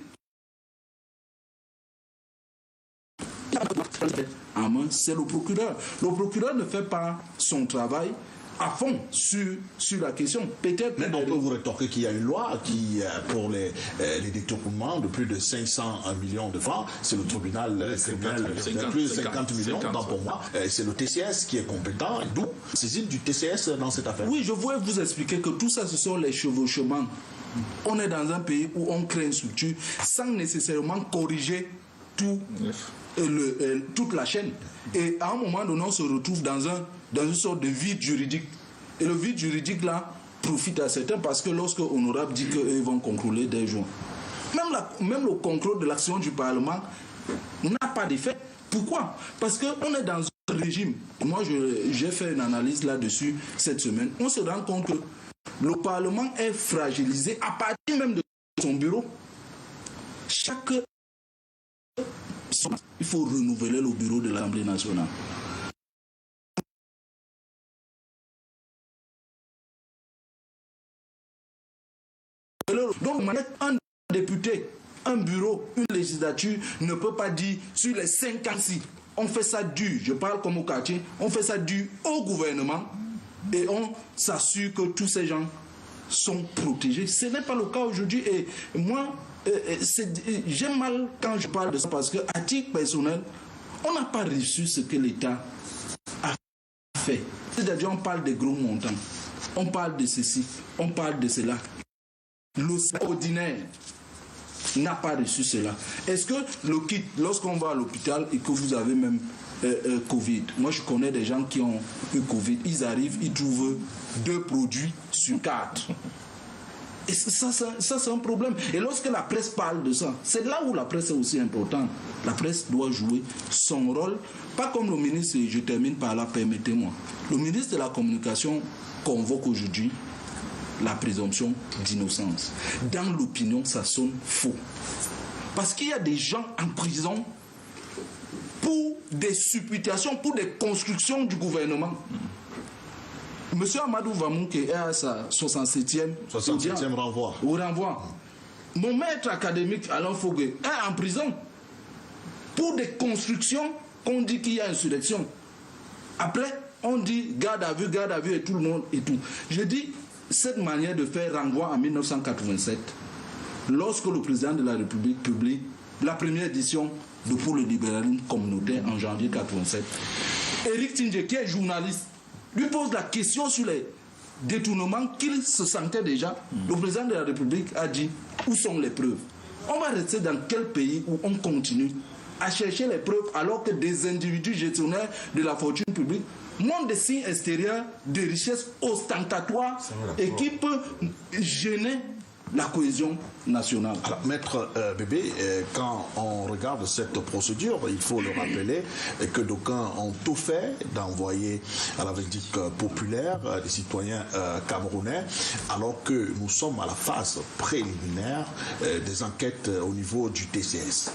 En main, c'est le procureur. Le procureur ne fait pas son travail. à fond sur la question. Peut-être. Mais on peut vous rétorquer qu'il y a une loi qui, pour les détournements de plus de 500 millions de francs, c'est le tribunal criminel de plus de 50 millions. Donc pour moi, c'est le TCS qui est compétent, d'où saisine du TCS dans cette affaire. Oui, je voulais vous expliquer que tout ça, ce sont les chevauchements. On est dans un pays où on crée une structure sans nécessairement corriger toute la chaîne. Et à un moment donné, on se retrouve dans une sorte de vide juridique. Et le vide juridique, là, profite à certains parce que lorsque Honorable dit qu'ils vont contrôler des gens, même le contrôle de l'action du Parlement n'a pas d'effet. Pourquoi? Parce qu'on est dans un régime. Moi, j'ai fait une analyse là-dessus cette semaine. On se rend compte que le Parlement est fragilisé à partir même de son bureau. Il faut renouveler le bureau de l'Assemblée nationale. Donc, un député, un bureau, une législature ne peut pas dire sur les 56, on fait ça dur, je parle comme au quartier, on fait ça dur au gouvernement et on s'assure que tous ces gens sont protégés. Ce n'est pas le cas aujourd'hui et moi, j'ai mal quand je parle de ça parce qu'à titre personnel, on n'a pas reçu ce que l'État a fait. C'est-à-dire on parle des gros montants, on parle de ceci, on parle de cela. L'ordinaire n'a pas reçu cela. Est-ce que le kit, lorsqu'on va à l'hôpital et que vous avez même Covid, moi je connais des gens qui ont eu Covid, ils arrivent, ils trouvent 2 produits sur 4. Et ça c'est un problème. Et lorsque la presse parle de ça, c'est là où la presse est aussi importante. La presse doit jouer son rôle, pas comme le ministre, et je termine par là, permettez-moi. Le ministre de la Communication convoque aujourd'hui la présomption d'innocence. Dans l'opinion, ça sonne faux. Parce qu'il y a des gens en prison pour des supputations, pour des constructions du gouvernement. Monsieur Amadou Vamouke est à sa 67e renvoi. Au renvoi. Mon maître académique, Alain Fogué, est en prison pour des constructions qu'on dit qu'il y a insurrection. Après, on dit garde à vue et tout le monde et tout. Je dis, cette manière de faire renvoi en 1987, lorsque le président de la République publie la première édition de Pour le libéralisme communautaire en janvier 1987, Éric Tindje, qui est journaliste, lui pose la question sur les détournements qu'il se sentait déjà. Le président de la République a dit, où sont les preuves? On va rester dans quel pays où on continue à chercher les preuves alors que des individus gestionnaires de la fortune publique montrent des signes extérieurs de richesse ostentatoire et qui peut gêner la cohésion nationale. Alors, Maître Bébé, quand on regarde cette procédure, il faut le rappeler que d'aucuns ont tout fait d'envoyer à la vindicte populaire des citoyens camerounais, alors que nous sommes à la phase préliminaire des enquêtes au niveau du TCS.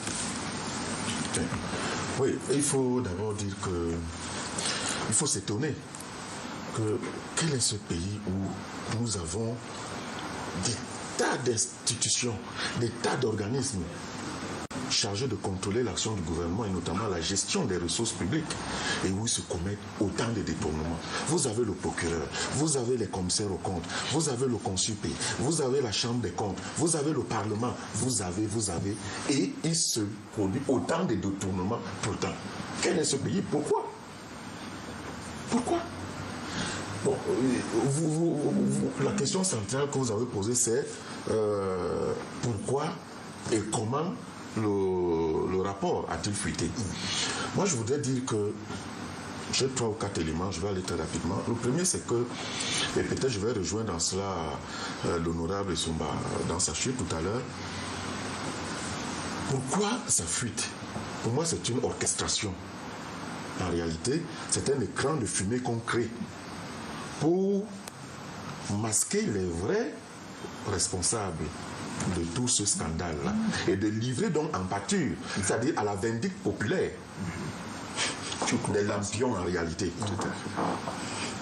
Oui, il faut d'abord dire que il faut s'étonner que quel est ce pays où nous avons des tas d'institutions, des tas d'organismes chargés de contrôler l'action du gouvernement et notamment la gestion des ressources publiques et où ils se commettent autant de détournements. Vous avez le procureur, vous avez les commissaires aux comptes, vous avez le consulpé, vous avez la chambre des comptes, vous avez le parlement, vous avez, et il se produit autant de détournements pourtant. Quel est ce pays? Pourquoi? Bon, la question centrale que vous avez posée, c'est pourquoi et comment le rapport a-t-il fuité? Moi, je voudrais dire que j'ai 3 ou 4 éléments, je vais aller très rapidement. Le premier, c'est que, et peut-être je vais rejoindre dans cela l'honorable Sumba dans sa chute tout à l'heure, pourquoi ça fuite? Pour moi, c'est une orchestration. En réalité, c'est un écran de fumée qu'on crée pour masquer les vrais responsables de tout ce scandale-là et de livrer donc en pâture, c'est-à-dire à la vindicte populaire des lampions en réalité.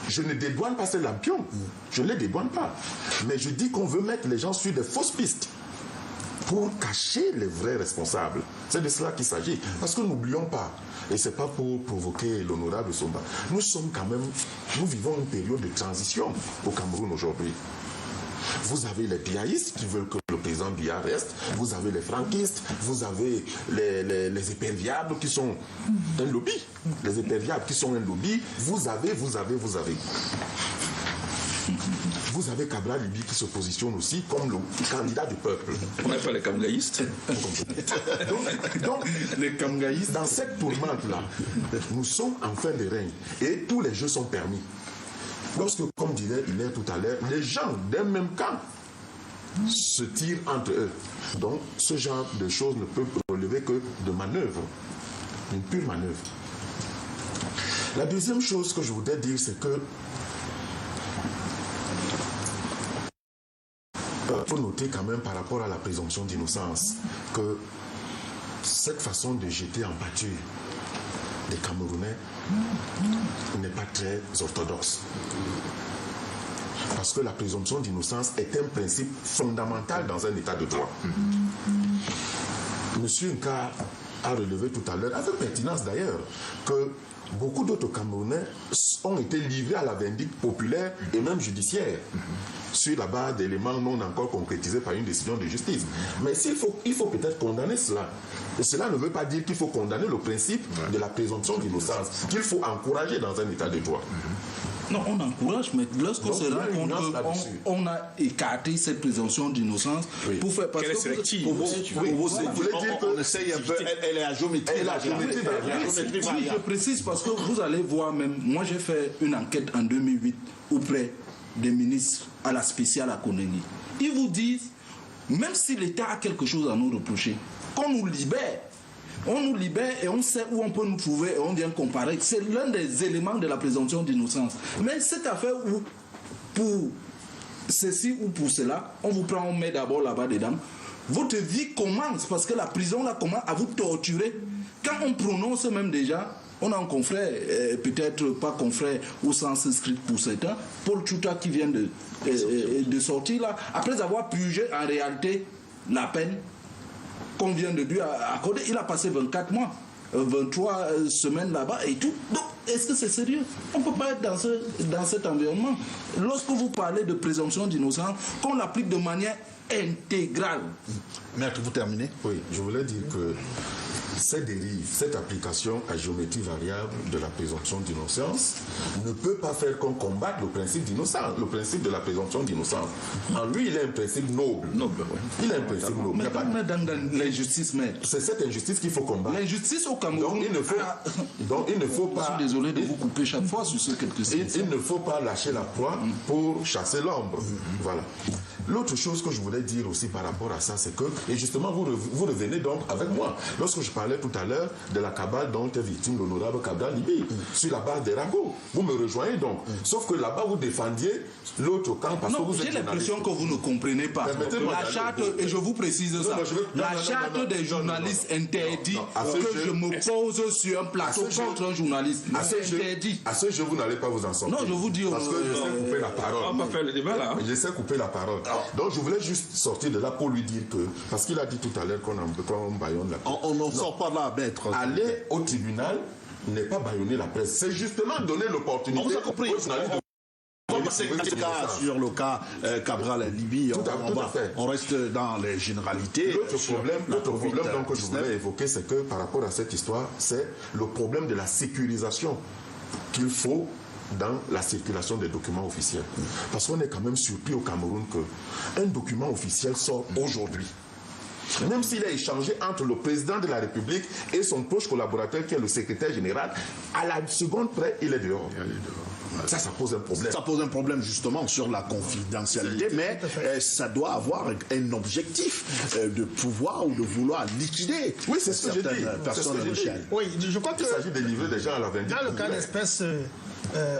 Je ne dédouane pas ces lampions, je ne les dédouane pas, mais je dis qu'on veut mettre les gens sur des fausses pistes. pour cacher les vrais responsables. C'est de cela qu'il s'agit. Parce que n'oublions pas, et ce n'est pas pour provoquer l'honorable Somba, nous vivons une période de transition au Cameroun aujourd'hui. Vous avez les biaïstes qui veulent que le président Biya reste, vous avez les franquistes, vous avez les éperviables qui sont un lobby. Les éperviables qui sont un lobby, vous avez. Vous avez Cabral Libye qui se positionne aussi comme le candidat du peuple. On n'a pas les kamgaïstes. Donc, les kamgaïstes, dans cette tourmente-là, nous sommes en fin de règne et tous les jeux sont permis. Lorsque, comme disait Hilaire tout à l'heure, les gens d'un même camp se tirent entre eux. Donc, ce genre de choses ne peut relever que de manœuvre, une pure manœuvre. La deuxième chose que je voudrais dire, c'est que il faut noter quand même par rapport à la présomption d'innocence que cette façon de jeter en pâture les Camerounais n'est pas très orthodoxe. Parce que la présomption d'innocence est un principe fondamental dans un état de droit. Monsieur Nka a relevé tout à l'heure, avec pertinence d'ailleurs, que beaucoup d'autres Camerounais ont été livrés à la vindicte populaire et même judiciaire sur la base d'éléments non encore concrétisés par une décision de justice. Mais il faut peut-être condamner cela. Et cela ne veut pas dire qu'il faut condamner le principe de la présomption d'innocence, qu'il faut encourager dans un état de droit. Non, on encourage, mais lorsqu'on se rend compte qu'on a écarté cette présomption d'innocence pour faire passer. Quelle est sélective? On essaye un peu, elle est à géométrie. Oui, je précise parce que vous allez voir même, moi j'ai fait une enquête en 2008 auprès des ministres à la spéciale à Konengi. Ils vous disent, même si l'État a quelque chose à nous reprocher, qu'on nous libère. On nous libère et on sait où on peut nous trouver et on vient comparer. C'est l'un des éléments de la présomption d'innocence. Mais cette affaire où, pour ceci ou pour cela, on vous prend, on met d'abord là-bas dedans, votre vie commence parce que la prison là commence à vous torturer. Quand on prononce même déjà, on a un confrère, peut-être pas confrère au sens strict pour certains, Paul Chouta qui vient de sortir là, après avoir purgé en réalité la peine qu'on vient de lui accorder. Il a passé 24 mois, 23 semaines là-bas et tout. Donc, est-ce que c'est sérieux? On ne peut pas être dans cet environnement. Lorsque vous parlez de présomption d'innocence, qu'on l'applique de manière intégrale. Maître, vous terminez? Oui, je voulais dire que cette dérive, cette application à géométrie variable de la présomption d'innocence ne peut pas faire qu'on combatte le principe d'innocence, le principe de la présomption d'innocence. En lui, il a un principe noble. Il a un principe noble. Mais quand on est dans l'injustice, mais c'est cette injustice qu'il faut combattre. L'injustice au Cameroun. Donc il ne faut pas. Je suis désolé de vous couper chaque fois sur ce quelques secondes. Il ne faut pas lâcher la proie pour chasser l'ombre. Voilà. L'autre chose que je voulais dire aussi par rapport à ça, c'est que, et justement vous revenez donc avec moi, lorsque je parlais tout à l'heure de la cabale dont est victime l'honorable Cabral Libye, sur la base des ragots, vous me rejoignez donc. Sauf que là-bas vous défendiez l'autre camp parce que vous êtes j'ai l'impression que vous ne comprenez pas. La charte, et je vous précise ça, la charte des journalistes interdit que je me pose sur un plateau contre un journaliste. Interdit. À ce jeu, vous n'allez pas vous en sortir. Non, je vous dis. Parce que je sais couper la parole. On va pas faire le débat là. Je sais couper la parole. Donc je voulais juste sortir de là pour lui dire que, parce qu'il a dit tout à l'heure qu'on bâillonne la presse. On n'en sort pas là, maître. Aller au tribunal n'est pas bâillonner la presse. C'est justement donner l'opportunité aux journalistes de... Sur le cas Cabral Libye, on reste dans les généralités. L'autre problème donc, que je voulais évoquer, c'est que par rapport à cette histoire, c'est le problème de la sécurisation qu'il faut dans la circulation des documents officiels. Parce qu'on est quand même surpris au Cameroun qu'un document officiel sort aujourd'hui. Même s'il est échangé entre le président de la République et son proche collaborateur qui est le secrétaire général, à la seconde près, il est dehors. Ça pose un problème. Ça pose un problème justement sur la confidentialité, mais ça doit avoir un objectif de pouvoir ou de vouloir liquider certaines personnes sociales. Oui, je crois qu'il s'agit de livrer des gens à la vindicte. Dans le cas d'espèce,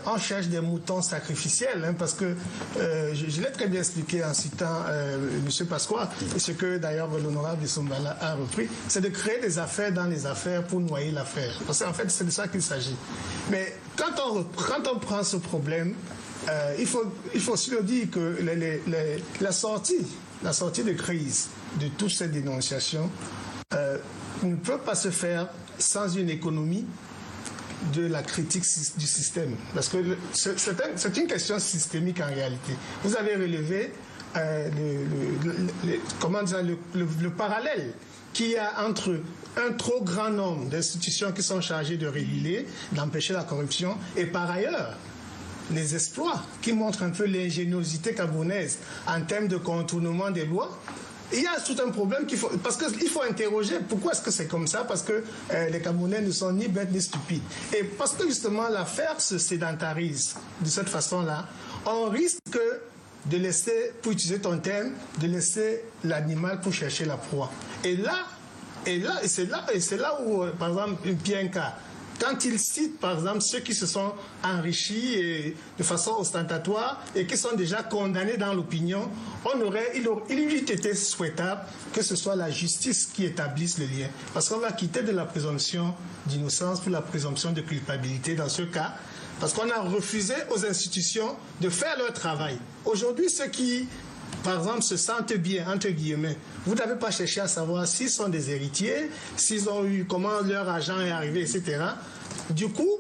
on cherche des moutons sacrificiels, parce que je l'ai très bien expliqué en citant M. Pasqua, et ce que d'ailleurs l'honorable Sombala a repris, c'est de créer des affaires dans les affaires pour noyer l'affaire. Parce qu'en fait, c'est de ça qu'il s'agit. Mais quand on prend ce problème, il faut aussi le dire que la sortie de crise de toutes ces dénonciations ne peut pas se faire sans une économie de la critique du système. Parce que c'est une question systémique en réalité. Vous avez relevé le parallèle qu'il y a entre un trop grand nombre d'institutions qui sont chargées de réguler, d'empêcher la corruption, et par ailleurs, les exploits qui montrent un peu l'ingéniosité camerounaise en termes de contournement des lois. Il y a tout un problème parce qu'il faut interroger pourquoi est-ce que c'est comme ça, parce que les Camerounais ne sont ni bêtes ni stupides. Et parce que justement l'affaire se sédentarise de cette façon-là, on risque de laisser, pour utiliser ton terme, de laisser l'animal pour chercher la proie. Et c'est là où, par exemple, Pienka, quand il cite, par exemple, ceux qui se sont enrichis de façon ostentatoire et qui sont déjà condamnés dans l'opinion, il eût été souhaitable que ce soit la justice qui établisse le lien. Parce qu'on va quitter de la présomption d'innocence pour la présomption de culpabilité dans ce cas, parce qu'on a refusé aux institutions de faire leur travail. Aujourd'hui, ceux qui, par exemple, se sentent bien, entre guillemets, vous n'avez pas cherché à savoir s'ils sont des héritiers, s'ils ont eu, comment leur argent est arrivé, etc. Du coup,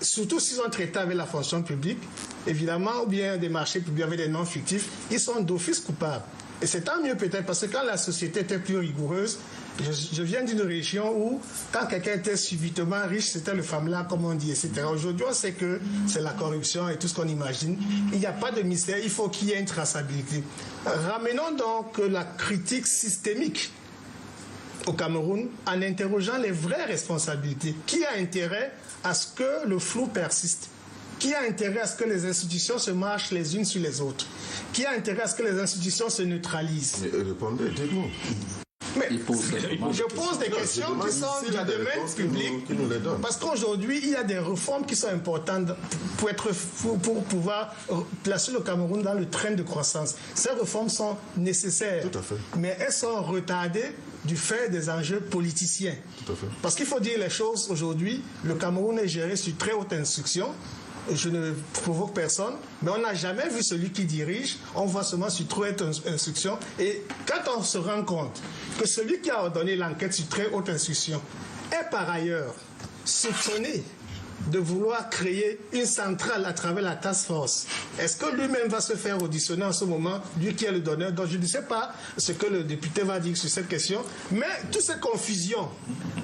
surtout s'ils ont traité avec la fonction publique, évidemment, ou bien des marchés publics avec des noms fictifs, ils sont d'office coupables. Et c'est tant mieux peut-être, parce que quand la société était plus rigoureuse, je viens d'une région où, quand quelqu'un était subitement riche, c'était le fameux, comme on dit, etc. Aujourd'hui, on sait que c'est la corruption et tout ce qu'on imagine. Il n'y a pas de mystère, il faut qu'il y ait une traçabilité. Ramenons donc la critique systémique au Cameroun en interrogeant les vraies responsabilités. Qui a intérêt à ce que le flou persiste? Qui a intérêt à ce que les institutions se marchent les unes sur les autres? Qui a intérêt à ce que les institutions se neutralisent? Répondez, dites-nous. Mais je pose des questions qui sont du domaine public, parce qu'aujourd'hui, il y a des réformes qui sont importantes pour pouvoir placer le Cameroun dans le train de croissance. Ces réformes sont nécessaires, mais elles sont retardées du fait des enjeux politiciens. Parce qu'il faut dire les choses aujourd'hui, le Cameroun est géré sur très haute instruction. Je ne provoque personne, mais on n'a jamais vu celui qui dirige, on voit seulement sur très haute instruction. Et quand on se rend compte que celui qui a ordonné l'enquête sur très haute instruction est par ailleurs soupçonné de vouloir créer une centrale à travers la task force, est-ce que lui-même va se faire auditionner en ce moment, lui qui est le donneur? Donc je ne sais pas ce que le député va dire sur cette question, mais toutes ces confusions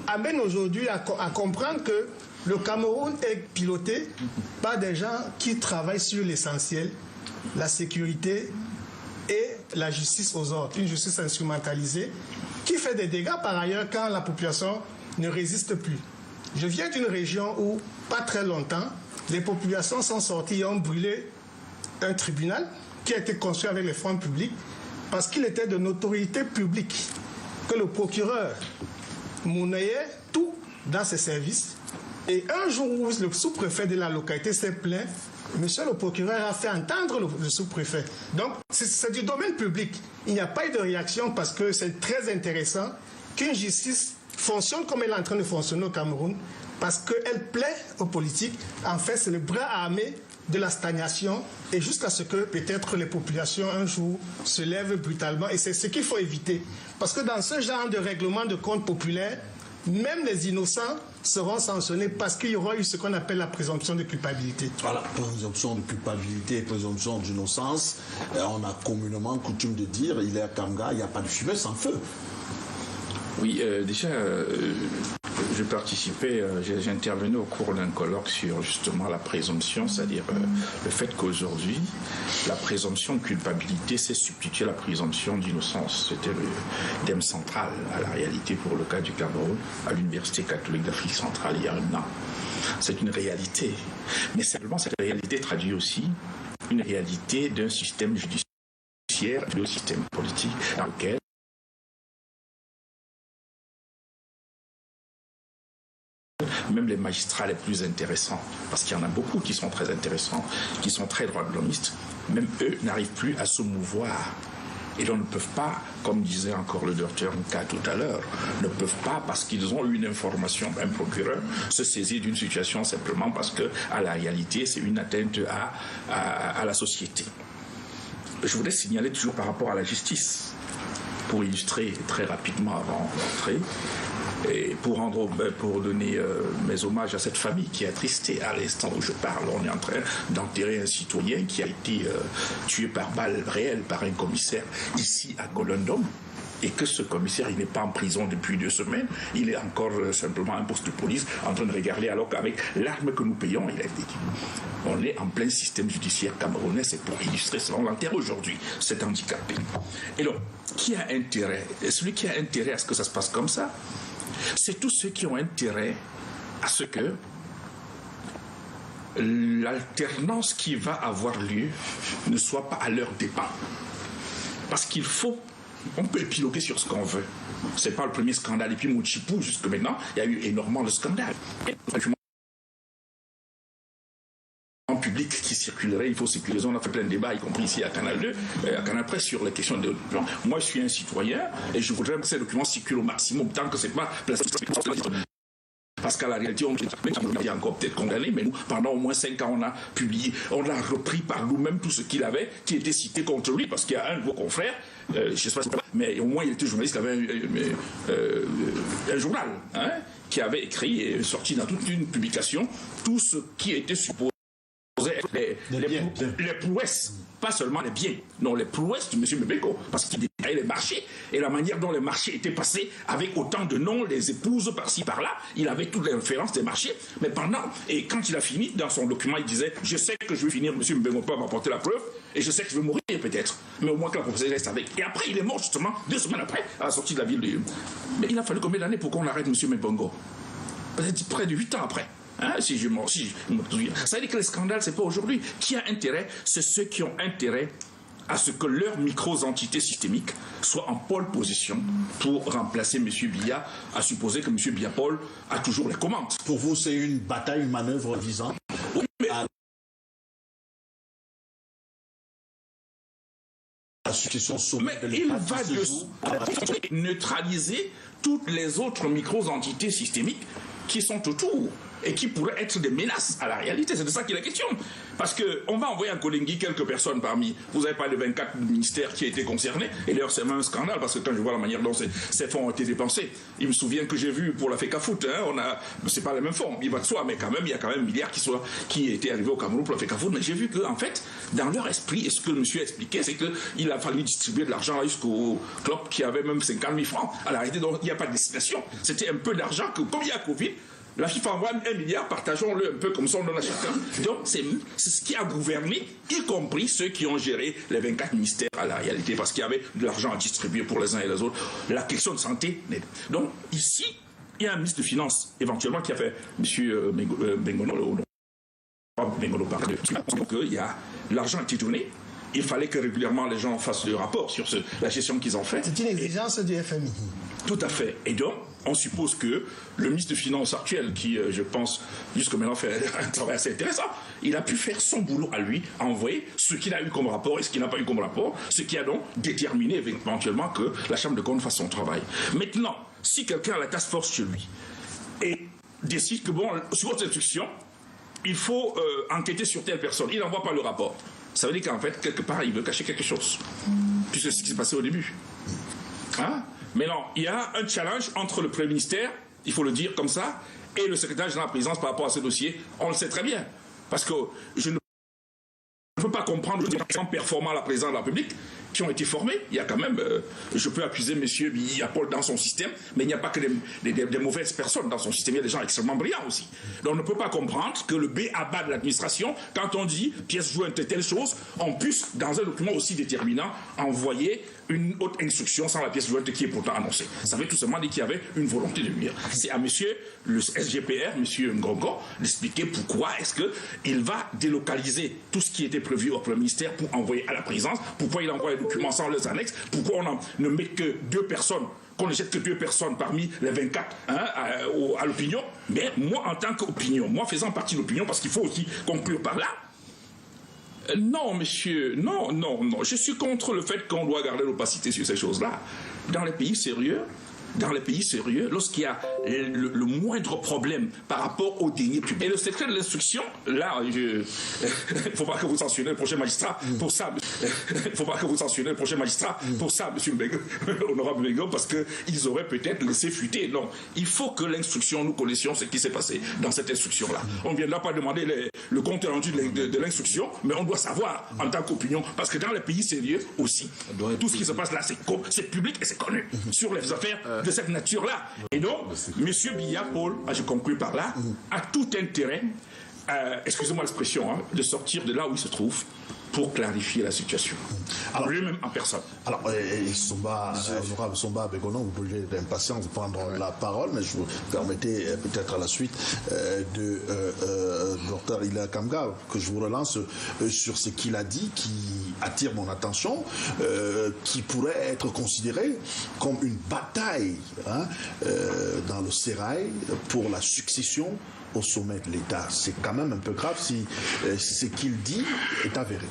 amènent aujourd'hui à comprendre que le Cameroun est piloté par des gens qui travaillent sur l'essentiel, la sécurité et la justice aux ordres, une justice instrumentalisée qui fait des dégâts par ailleurs quand la population ne résiste plus. Je viens d'une région où, pas très longtemps, les populations sont sorties et ont brûlé un tribunal qui a été construit avec les fonds publics parce qu'il était de notoriété publique que le procureur monnayait tout dans ses services. Et un jour où le sous-préfet de la localité s'est plaint, monsieur le procureur a fait entendre le sous-préfet. Donc, c'est du domaine public. Il n'y a pas eu de réaction parce que c'est très intéressant qu'une justice fonctionne comme elle est en train de fonctionner au Cameroun, parce qu'elle plaît aux politiques. En fait, c'est le bras armé de la stagnation et jusqu'à ce que peut-être les populations un jour se lèvent brutalement. Et c'est ce qu'il faut éviter. Parce que dans ce genre de règlement de compte populaire, même les innocents seront sanctionnés parce qu'il y aura eu ce qu'on appelle la présomption de culpabilité. Voilà, présomption de culpabilité et présomption d'innocence. On a communément coutume de dire, il est à Kamga, il n'y a pas de fumée sans feu. Oui, déjà, je participais, j'intervenais au cours d'un colloque sur justement la présomption, c'est-à-dire le fait qu'aujourd'hui, la présomption de culpabilité s'est substituée à la présomption d'innocence. C'était le thème central à la réalité pour le cas du Cameroun, à l'Université catholique d'Afrique centrale il y a un an. C'est une réalité. Mais simplement, cette réalité traduit aussi une réalité d'un système judiciaire et d'un système politique dans lequel même les magistrats les plus intéressants, parce qu'il y en a beaucoup qui sont très intéressants, qui sont très droits de l'homiste, même eux n'arrivent plus à se mouvoir. Et donc ne peuvent pas, comme disait encore le docteur Nka tout à l'heure, ne peuvent pas, parce qu'ils ont eu une information d'un procureur, se saisir d'une situation simplement parce que, à la réalité, c'est une atteinte à la société. Je voulais signaler toujours par rapport à la justice pour illustrer très rapidement avant d'entrer, et pour donner mes hommages à cette famille qui est attristée. À l'instant où je parle, on est en train d'enterrer un citoyen qui a été tué par balle réelle par un commissaire ici à Golondon. Et que ce commissaire, il n'est pas en prison depuis 2 semaines, il est encore simplement à un poste de police en train de regarder, alors qu'avec l'arme que nous payons, il a été dit. On est en plein système judiciaire camerounais, c'est pour illustrer cela. On l'enterre aujourd'hui, cet handicapé. Et donc, qui a intérêt? Celui qui a intérêt à ce que ça se passe comme ça, c'est tous ceux qui ont intérêt à ce que l'alternance qui va avoir lieu ne soit pas à leur dépens. Parce qu'il faut, on peut épiloguer sur ce qu'on veut. Ce n'est pas le premier scandale. Et puis Mouchipou, jusque maintenant, il y a eu énormément de scandales. En public qui circulerait, il faut sécuriser. On a fait plein de débats, y compris ici à Canal 2, à Canal Presse, sur les questions de documents. Moi, je suis un citoyen et je voudrais que ces documents circulent au maximum, tant que ce n'est pas placé. Parce qu'à la réalité, on est encore peut-être condamné, mais nous, pendant au moins 5 ans, on a publié, on a repris par nous-mêmes tout ce qu'il avait, qui était cité contre lui, parce qu'il y a un de vos confrères, je ne sais pas si c'est pas, mais au moins il était journaliste, il avait un journal, hein, qui avait écrit et sorti dans toute une publication tout ce qui était supposé les prouesses, pas seulement les biens, non, les prouesses de M. Mbeko, parce qu'il détaillait les marchés et la manière dont les marchés étaient passés avec autant de noms, les épouses par-ci par-là, il avait toutes les références des marchés, mais et quand il a fini, dans son document, il disait, je sais que je vais finir, M. Mbeko va m'apporter la preuve, et je sais que je vais mourir peut-être, mais au moins que la propriété reste avec. Et après, il est mort justement 2 semaines après, à la sortie de la ville de... Mais il a fallu combien d'années pour qu'on arrête M. Mbongo? Peut-être près de 8 ans après. Hein, si je me souviens. Ça veut dire que les scandales, c'est pas aujourd'hui. Qui a intérêt? C'est ceux qui ont intérêt à ce que leurs micro-entités systémiques soient en pole position pour remplacer M. Biya, à supposer que M. Biya-Paul a toujours les commandes. Pour vous, c'est une bataille, une manœuvre visant à la succession sommet de l'État. Mais il va de neutraliser toutes les autres micro-entités systémiques qui sont autour et qui pourraient être des menaces à la réalité. C'est de ça qu'il est question. Parce qu'on va envoyer à Kolingui quelques personnes parmi... Vous avez parlé de 24 ministères qui étaient concernés. Et d'ailleurs, c'est même un scandale, parce que quand je vois la manière dont ces fonds ont été dépensés, il me souvient que j'ai vu pour la FECAFOOT, hein, c'est pas les mêmes fonds, il va de soi, mais quand même, il y a quand même un milliard qui était arrivé au Cameroun pour la FECAFOOT. Mais j'ai vu qu'en fait, dans leur esprit, et ce que le monsieur a expliqué, c'est qu'il a fallu distribuer de l'argent jusqu'au club qui avait même 50 000 francs. À la réalité, donc, il n'y a pas de destination. C'était un peu d'argent que, comme il y a Covid, la FIFA envoie 1 milliard, partageons-le un peu comme ça, on donne à chacun. Donc, c'est ce qui a gouverné, y compris ceux qui ont géré les 24 ministères à la réalité, parce qu'il y avait de l'argent à distribuer pour les uns et les autres. La question de santé. Donc, ici, il y a un ministre de Finances, éventuellement, qui a fait M. Bengono, qu'il y a l'argent a été donné. Il fallait que régulièrement les gens fassent le rapport sur la gestion qu'ils ont faite. C'est une exigence du FMI. Tout à fait. Et donc, on suppose que le ministre des Finances actuel, qui, je pense, jusque maintenant fait un travail assez intéressant, il a pu faire son boulot à lui, envoyer ce qu'il a eu comme rapport et ce qu'il n'a pas eu comme rapport, ce qui a donc déterminé éventuellement que la Chambre de comptes fasse son travail. Maintenant, si quelqu'un a la task force chez lui et décide que, bon, sur votre instruction, il faut enquêter sur telle personne, il n'envoie pas le rapport. Ça veut dire qu'en fait, quelque part, il veut cacher quelque chose. Puisque c'est ce qui s'est passé au début. Hein? Mais non, il y a un challenge entre le Premier ministère, il faut le dire comme ça, et le secrétaire général de la présidence par rapport à ce dossier. On le sait très bien. Parce que je ne peux pas comprendre les gens performants à la présidence de la République qui ont été formés. Il y a quand même, je peux accuser M. Biya-Paul dans son système, mais il n'y a pas que des mauvaises personnes dans son système, il y a des gens extrêmement brillants aussi. Donc on ne peut pas comprendre que le B.A.B.A. de l'administration, quand on dit pièce jointe telle chose, on puisse, dans un document aussi déterminant, envoyer une autre instruction sans la pièce jointe qui est pourtant annoncée. Ça veut tout simplement dire qu'il y avait une volonté de nuire. C'est à monsieur le SGPR, M. Ngongo, d'expliquer pourquoi est-ce qu'il va délocaliser tout ce qui était prévu au Premier ministère pour envoyer à la présidence, pourquoi il envoie les documents sans les annexes, pourquoi on ne met que 2 personnes, qu'on ne jette que 2 personnes parmi les 24 à l'opinion. Mais moi, en tant qu'opinion, moi faisant partie de l'opinion, parce qu'il faut aussi conclure par là, non, monsieur, non. Je suis contre le fait qu'on doit garder l'opacité sur ces choses-là. Dans les pays sérieux, dans les pays sérieux, lorsqu'il y a le moindre problème par rapport aux deniers publics. Et le secret de l'instruction, là, il ne faut pas que vous sanctionnez le prochain magistrat pour ça. Il ne faut pas que vous sanctionnez le prochain magistrat pour ça, monsieur honorable Mbego, parce qu'ils auraient peut-être laissé fuiter. Non, il faut que l'instruction, nous connaissions ce qui s'est passé dans cette instruction-là. On ne viendra pas demander le compte rendu de l'instruction, mais on doit savoir en tant qu'opinion, parce que dans les pays sérieux aussi, tout ce qui se passe là, c'est public et c'est connu sur les affaires de cette nature-là. Et donc, monsieur Biya Paul, je conclue par là, a tout intérêt, excusez-moi l'expression, de sortir de là où il se trouve pour clarifier la situation. Alors, lui-même en personne. Alors, honorable Somba Begono, vous pouvez d'impatience prendre la parole, mais je vous permettez peut-être à la suite de Dr Ila Kamga que je vous relance sur ce qu'il a dit qui attire mon attention, qui pourrait être considéré comme une bataille dans le sérail pour la succession au sommet de l'État. C'est quand même un peu grave si ce qu'il dit est avéré.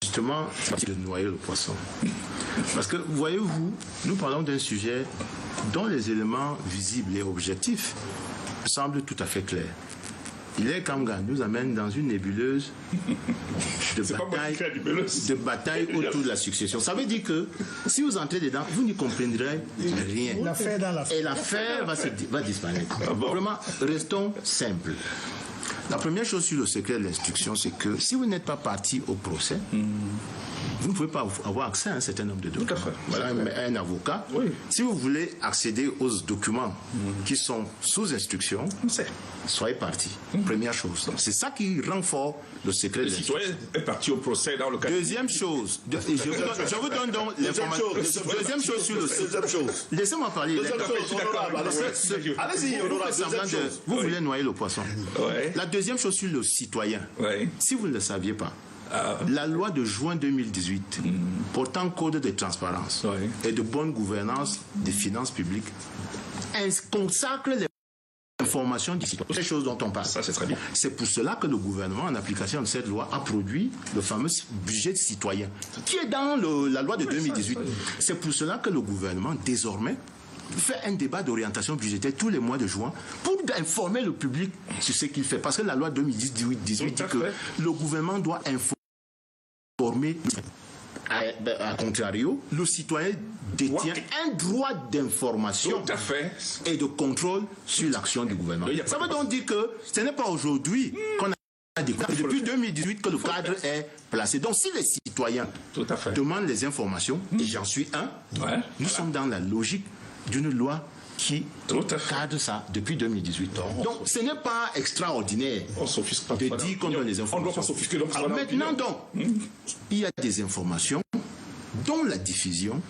Justement, c'est de noyer le poisson. Parce que, voyez-vous, nous parlons d'un sujet dont les éléments visibles et objectifs semblent tout à fait clairs. Ila Kamga nous amène dans une nébuleuse de bataille autour de la succession. Ça veut dire que si vous entrez dedans, vous n'y comprendrez rien. Et l'affaire va disparaître. Vraiment, restons simples. La première chose sur le secret de l'instruction, c'est que si vous n'êtes pas parti au procès, vous ne pouvez pas avoir accès à un certain nombre de documents. Voilà un avocat. Oui. Si vous voulez accéder aux documents qui sont sous instruction, soyez parti. Première chose. C'est ça qui rend fort le secret de l'instruction. Le citoyen est parti au procès dans le cas. Deuxième chose. Je vous donne donc l'information. Deuxième chose sur le secret. Laissez-moi parler. Allez-y, vous voulez noyer le poisson. La deuxième chose sur le citoyen. Si vous ne le saviez pas, la loi de juin 2018 portant code de transparence et de bonne gouvernance des finances publiques consacre les informations du citoyen. C'est quelque chose dont on parle. Ça, c'est très bien. C'est pour cela que le gouvernement, en application de cette loi, a produit le fameux budget citoyen qui est dans la loi de 2018. C'est pour cela que le gouvernement, désormais, fait un débat d'orientation budgétaire tous les mois de juin pour informer le public sur ce qu'il fait. Parce que la loi 2018 dit que le gouvernement doit informer. À contrario, le citoyen détient un droit d'information et de contrôle sur l'action du gouvernement. Ça veut donc dire que ce n'est pas aujourd'hui qu'on a découvert, depuis 2018 que le cadre est placé. Donc si les citoyens demandent les informations, et j'en suis un, nous sommes dans la logique d'une loi qui cadre ça depuis 2018. Donc ce n'est pas extraordinaire de dire qu'on donne les informations. Alors maintenant donc, il y a des informations dont la diffusion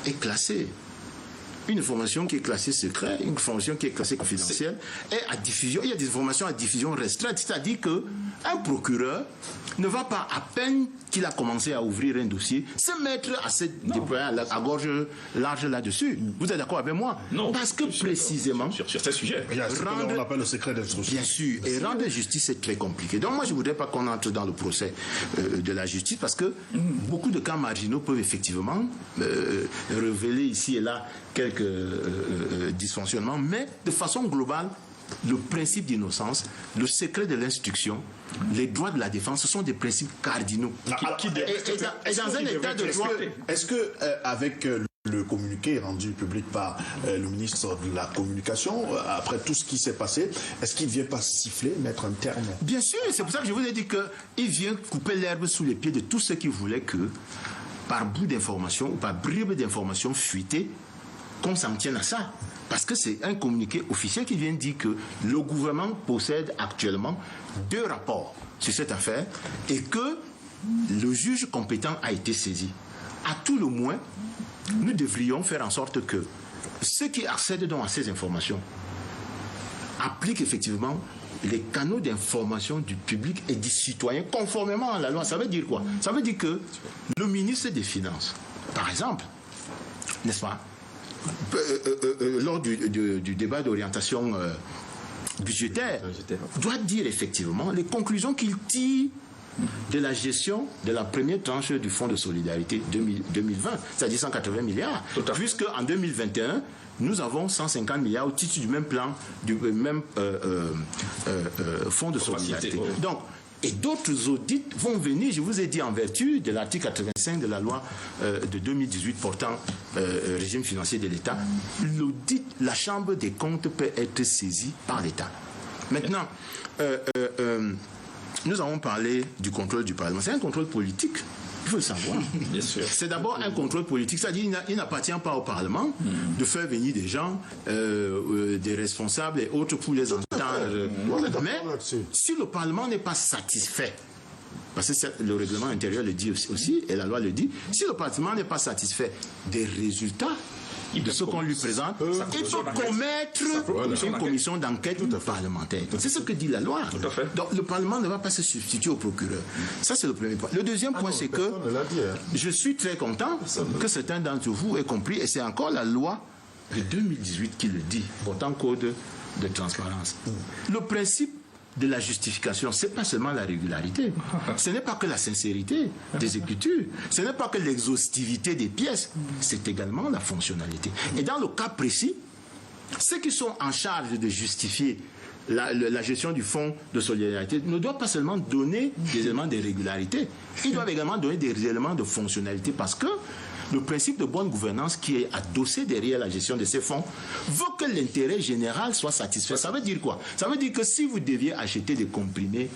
est classée. Une information qui est classée secret, une information qui est classée confidentielle, et à diffusion, il y a des informations à diffusion restreinte, c'est-à-dire qu'un procureur ne va pas, à peine qu'il a commencé à ouvrir un dossier, se mettre à se déployer à gorge large là-dessus. Vous êtes d'accord avec moi? Non. Parce que précisément, sur ce sujet, il y a ce qu'on appelle le secret d'instruction. Bien sûr, et rendre justice, c'est très compliqué. Donc moi, je ne voudrais pas qu'on entre dans le procès de la justice, parce que beaucoup de cas marginaux peuvent effectivement révéler ici et là quelques dysfonctionnements, mais de façon globale, le principe d'innocence, le secret de l'instruction, les droits de la défense, ce sont des principes cardinaux. Et dans un état de droit... Est-ce que avec le communiqué rendu public par le ministre de la Communication, après tout ce qui s'est passé, est-ce qu'il ne vient pas siffler, mettre un terme? Bien sûr, c'est pour ça que je vous ai dit qu'il vient couper l'herbe sous les pieds de tous ceux qui voulaient que, par bout d'information ou par bribe d'information fuitée, qu'on s'en tienne à ça. Parce que c'est un communiqué officiel qui vient dire que le gouvernement possède actuellement 2 rapports sur cette affaire et que le juge compétent a été saisi. À tout le moins, nous devrions faire en sorte que ceux qui accèdent donc à ces informations appliquent effectivement les canaux d'information du public et du citoyen conformément à la loi. Ça veut dire quoi? Ça veut dire que le ministre des Finances, par exemple, n'est-ce pas, lors du débat d'orientation budgétaire, doit dire effectivement les conclusions qu'il tire de la gestion de la première tranche du Fonds de solidarité 2020, c'est-à-dire 180 milliards. Puisqu'en 2021, nous avons 150 milliards au titre du même plan, du même Fonds de solidarité. Donc, et d'autres audits vont venir, je vous ai dit, en vertu de l'article 85 de la loi de 2018 portant régime financier de l'État. L'audit, la Chambre des comptes peut être saisie par l'État. Maintenant, nous avons parlé du contrôle du Parlement. C'est un contrôle politique. Il faut le savoir. Bien sûr. C'est d'abord un contrôle politique, c'est-à-dire qu'il n'appartient pas au Parlement de faire venir des gens, des responsables et autres pour les entendre. Mais si le Parlement n'est pas satisfait, parce que le règlement intérieur le dit aussi, et la loi le dit, si le Parlement n'est pas satisfait des résultats de ce qu'on lui présente, il faut commettre une commission d'enquête parlementaire. C'est ce que dit la loi. Donc le Parlement ne va pas se substituer au procureur. Ça, c'est le premier point. Le deuxième point, c'est que je suis très content que certains d'entre vous aient compris, et c'est encore la loi de 2018 qui le dit, portant code de transparence. Le principe de la justification, ce n'est pas seulement la régularité, ce n'est pas que la sincérité des écritures, ce n'est pas que l'exhaustivité des pièces, c'est également la fonctionnalité. Et dans le cas précis, ceux qui sont en charge de justifier la gestion du fonds de solidarité ne doivent pas seulement donner des éléments de régularité, ils doivent également donner des éléments de fonctionnalité, parce que le principe de bonne gouvernance qui est adossé derrière la gestion de ces fonds veut que l'intérêt général soit satisfait. Ça veut dire quoi? Ça veut dire que si vous deviez acheter des comprimés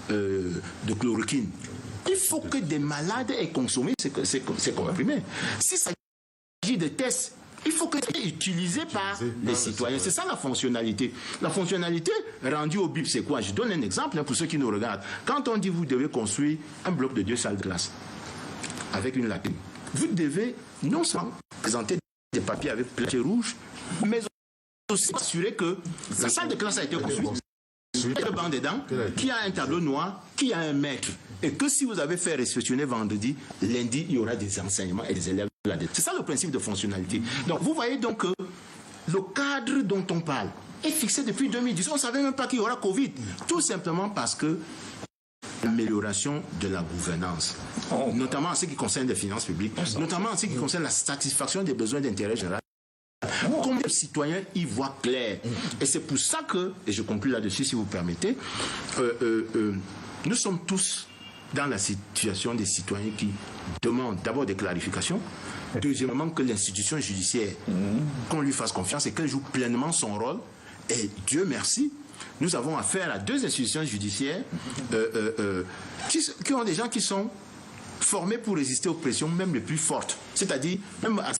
de chloroquine, il faut que des malades aient consommé ces comprimés. Si ça s'agit de tests, il faut que ce soit utilisé par les citoyens. C'est ça la fonctionnalité. La fonctionnalité rendue au BIP, c'est quoi? Je donne un exemple pour ceux qui nous regardent. Quand on dit vous devez construire un bloc de 2 salles de classe avec une lacune, vous devez non seulement présenter des papiers avec plaqué rouge, mais aussi assurer que la salle de classe a été construite, il y a un banc dedans, qui a un tableau noir, qui a un maître, et que si vous avez fait réceptionner vendredi, lundi, il y aura des enseignements et des élèves là-dedans. C'est ça le principe de fonctionnalité. Donc vous voyez donc que le cadre dont on parle est fixé depuis 2010. On ne savait même pas qu'il y aura Covid, tout simplement parce que l'amélioration de la gouvernance, notamment en ce qui concerne les finances publiques, notamment en ce qui concerne la satisfaction des besoins d'intérêt général. Comme les citoyens y voient clair. Et c'est pour ça que, et je conclue là-dessus si vous permettez, nous sommes tous dans la situation des citoyens qui demandent d'abord des clarifications, deuxièmement que l'institution judiciaire, qu'on lui fasse confiance et qu'elle joue pleinement son rôle. Et Dieu merci, nous avons affaire à 2 institutions judiciaires qui ont des gens qui sont formés pour résister aux pressions même les plus fortes. C'est-à-dire même à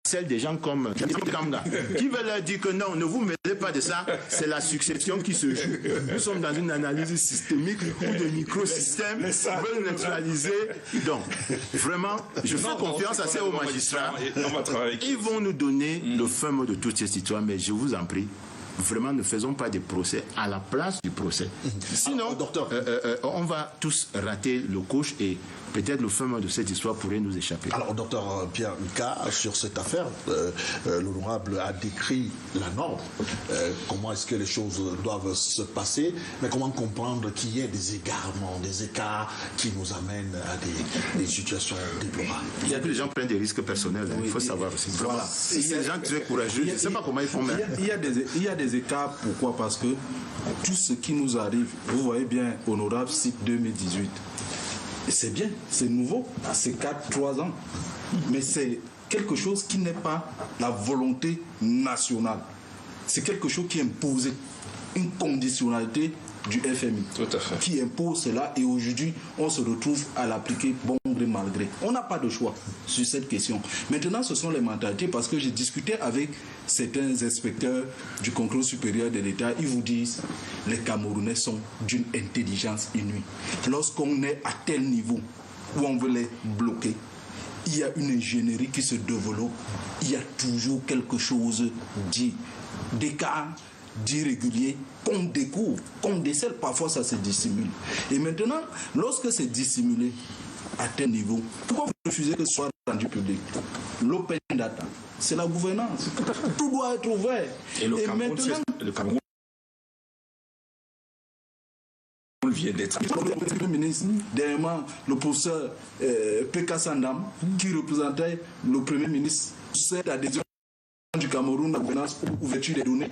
celle des gens comme Kanga, qui veulent leur dire que non, ne vous mêlez pas de ça, c'est la succession qui se joue. Nous sommes dans une analyse systémique où des microsystèmes veulent neutraliser. Donc, vraiment, je fais confiance à ces hauts magistrats. Ils vont nous donner le fin mot de toute cette histoire, mais je vous en prie, vraiment ne faisons pas des procès à la place du procès. Sinon, on va tous rater le coche et peut-être le fin mot de cette histoire pourrait nous échapper. Alors, docteur Pierre Mika, sur cette affaire, l'honorable a décrit la norme. Comment est-ce que les choses doivent se passer, mais comment comprendre qu'il y ait des égarements, des écarts qui nous amènent à des situations déplorables. Il y a que les gens prennent des risques personnels, il faut savoir aussi. Voilà. Il y a des gens très courageux, je ne sais pas comment ils font même. Il y a des écarts, pourquoi? Parce que tout ce qui nous arrive, vous voyez bien, honorable site 2018, c'est bien, c'est nouveau, c'est 3 ans, mais c'est quelque chose qui n'est pas la volonté nationale. C'est quelque chose qui est imposé, une conditionnalité du FMI. Tout à fait. Qui impose cela, et aujourd'hui, on se retrouve à l'appliquer bon gré mal gré. On n'a pas de choix sur cette question. Maintenant, ce sont les mentalités, parce que j'ai discuté avec certains inspecteurs du contrôle supérieur de l'État, ils vous disent les Camerounais sont d'une intelligence inouïe. Lorsqu'on est à tel niveau où on veut les bloquer, il y a une ingénierie qui se développe, il y a toujours quelque chose d'écart, d'irrégulier, qu'on découvre, qu'on décèle. Parfois ça se dissimule. Et maintenant, lorsque c'est dissimulé à tel niveau, pourquoi vous refusez que ce soit rendu public? L'open data, c'est la gouvernance. Tout doit être ouvert. Et le Cameroun, maintenant, le Cameroun vient d'être. Le Premier ministre, dernièrement, le professeur P.K. Sandam, qui représentait le Premier ministre, cette adhésion du Cameroun à la gouvernance pour l'ouverture des données.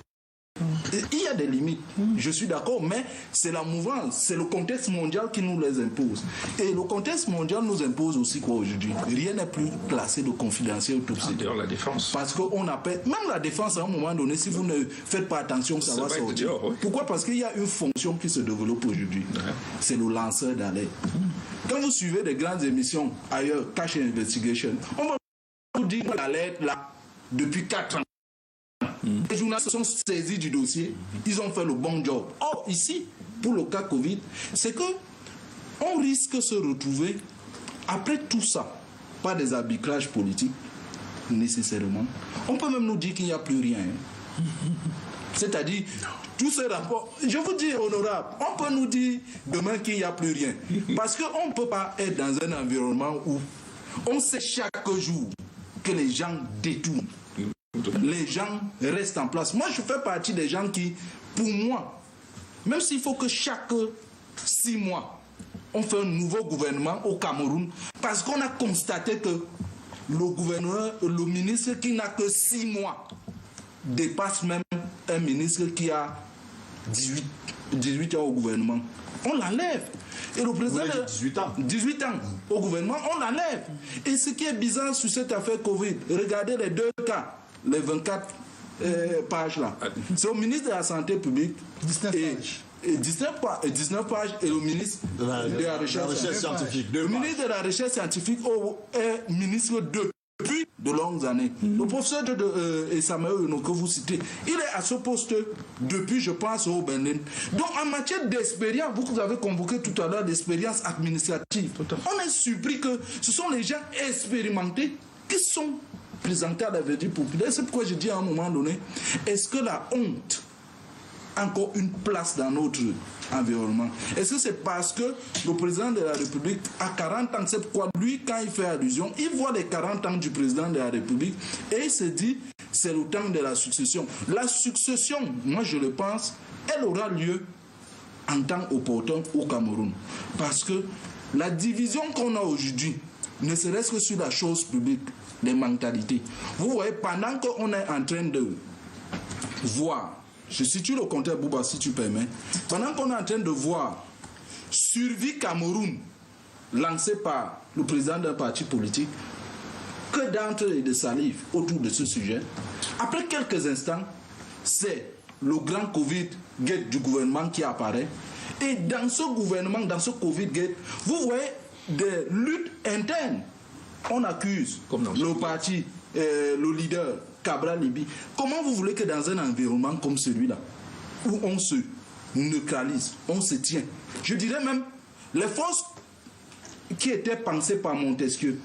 Il y a des limites, je suis d'accord, mais c'est la mouvance, c'est le contexte mondial qui nous les impose. Et le contexte mondial nous impose aussi quoi aujourd'hui? Rien n'est plus placé de confidentiel ou top secret. D'ailleurs, la défense. Parce qu'on appelle, même la défense à un moment donné, si vous ne faites pas attention, ça va sortir. Dehors, oui. Pourquoi? Parce qu'il y a une fonction qui se développe aujourd'hui. C'est le lanceur d'alerte. Quand vous suivez des grandes émissions ailleurs, Cash Investigation, on va vous dire l'alerte là depuis 4 ans. Les journalistes sont saisis du dossier, ils ont fait le bon job. Or, ici, pour le cas Covid, c'est que on risque de se retrouver, après tout ça, pas des arbitrages politiques, nécessairement. On peut même nous dire qu'il n'y a plus rien. C'est-à-dire, tous ces rapports, je vous dis, honorable, on peut nous dire demain qu'il n'y a plus rien. Parce qu'on ne peut pas être dans un environnement où on sait chaque jour que les gens détournent. Les gens restent en place. Moi, je fais partie des gens qui, pour moi, même s'il faut que chaque 6 mois, on fait un nouveau gouvernement au Cameroun, parce qu'on a constaté que le gouverneur, le ministre qui n'a que 6 mois, dépasse même un ministre qui a 18 ans au gouvernement. On l'enlève. Et le président de 18 ans au gouvernement, on l'enlève. Et ce qui est bizarre sur cette affaire Covid, regardez les 2 cas. Les 24 pages là. C'est au ministre de la Santé publique 19 pages et le ministre de la Recherche scientifique. Le ministre de la Recherche scientifique est ministre depuis de longues années. Le professeur Samuel que vous citez, il est à ce poste depuis, je pense, au Bénin. Donc en matière d'expérience, vous avez convoqué tout à l'heure d'expérience administrative. On est surpris que ce sont les gens expérimentés qui sont présenté à la verdict populaire. C'est pourquoi je dis à un moment donné, est-ce que la honte a encore une place dans notre environnement? Est-ce que c'est parce que le président de la République a 40 ans, c'est pourquoi lui, quand il fait allusion, il voit les 40 ans du président de la République et il se dit, c'est le temps de la succession. La succession, moi je le pense, elle aura lieu en temps opportun au Cameroun. Parce que la division qu'on a aujourd'hui, ne serait-ce que sur la chose publique, les mentalités. Vous voyez, pendant qu'on est en train de voir, je situe le compteur Bouba si tu permets, pendant qu'on est en train de voir Survie Cameroun, lancé par le président d'un parti politique, que d'entre et de salive autour de ce sujet, après quelques instants, c'est le grand Covid-gate du gouvernement qui apparaît. Et dans ce gouvernement, dans ce Covid-gate, vous voyez des luttes internes. On accuse le parti, le leader, Cabral Libi. Comment vous voulez que dans un environnement comme celui-là, où on se neutralise, on se tient, je dirais même, les forces qui étaient pensées par Montesquieu,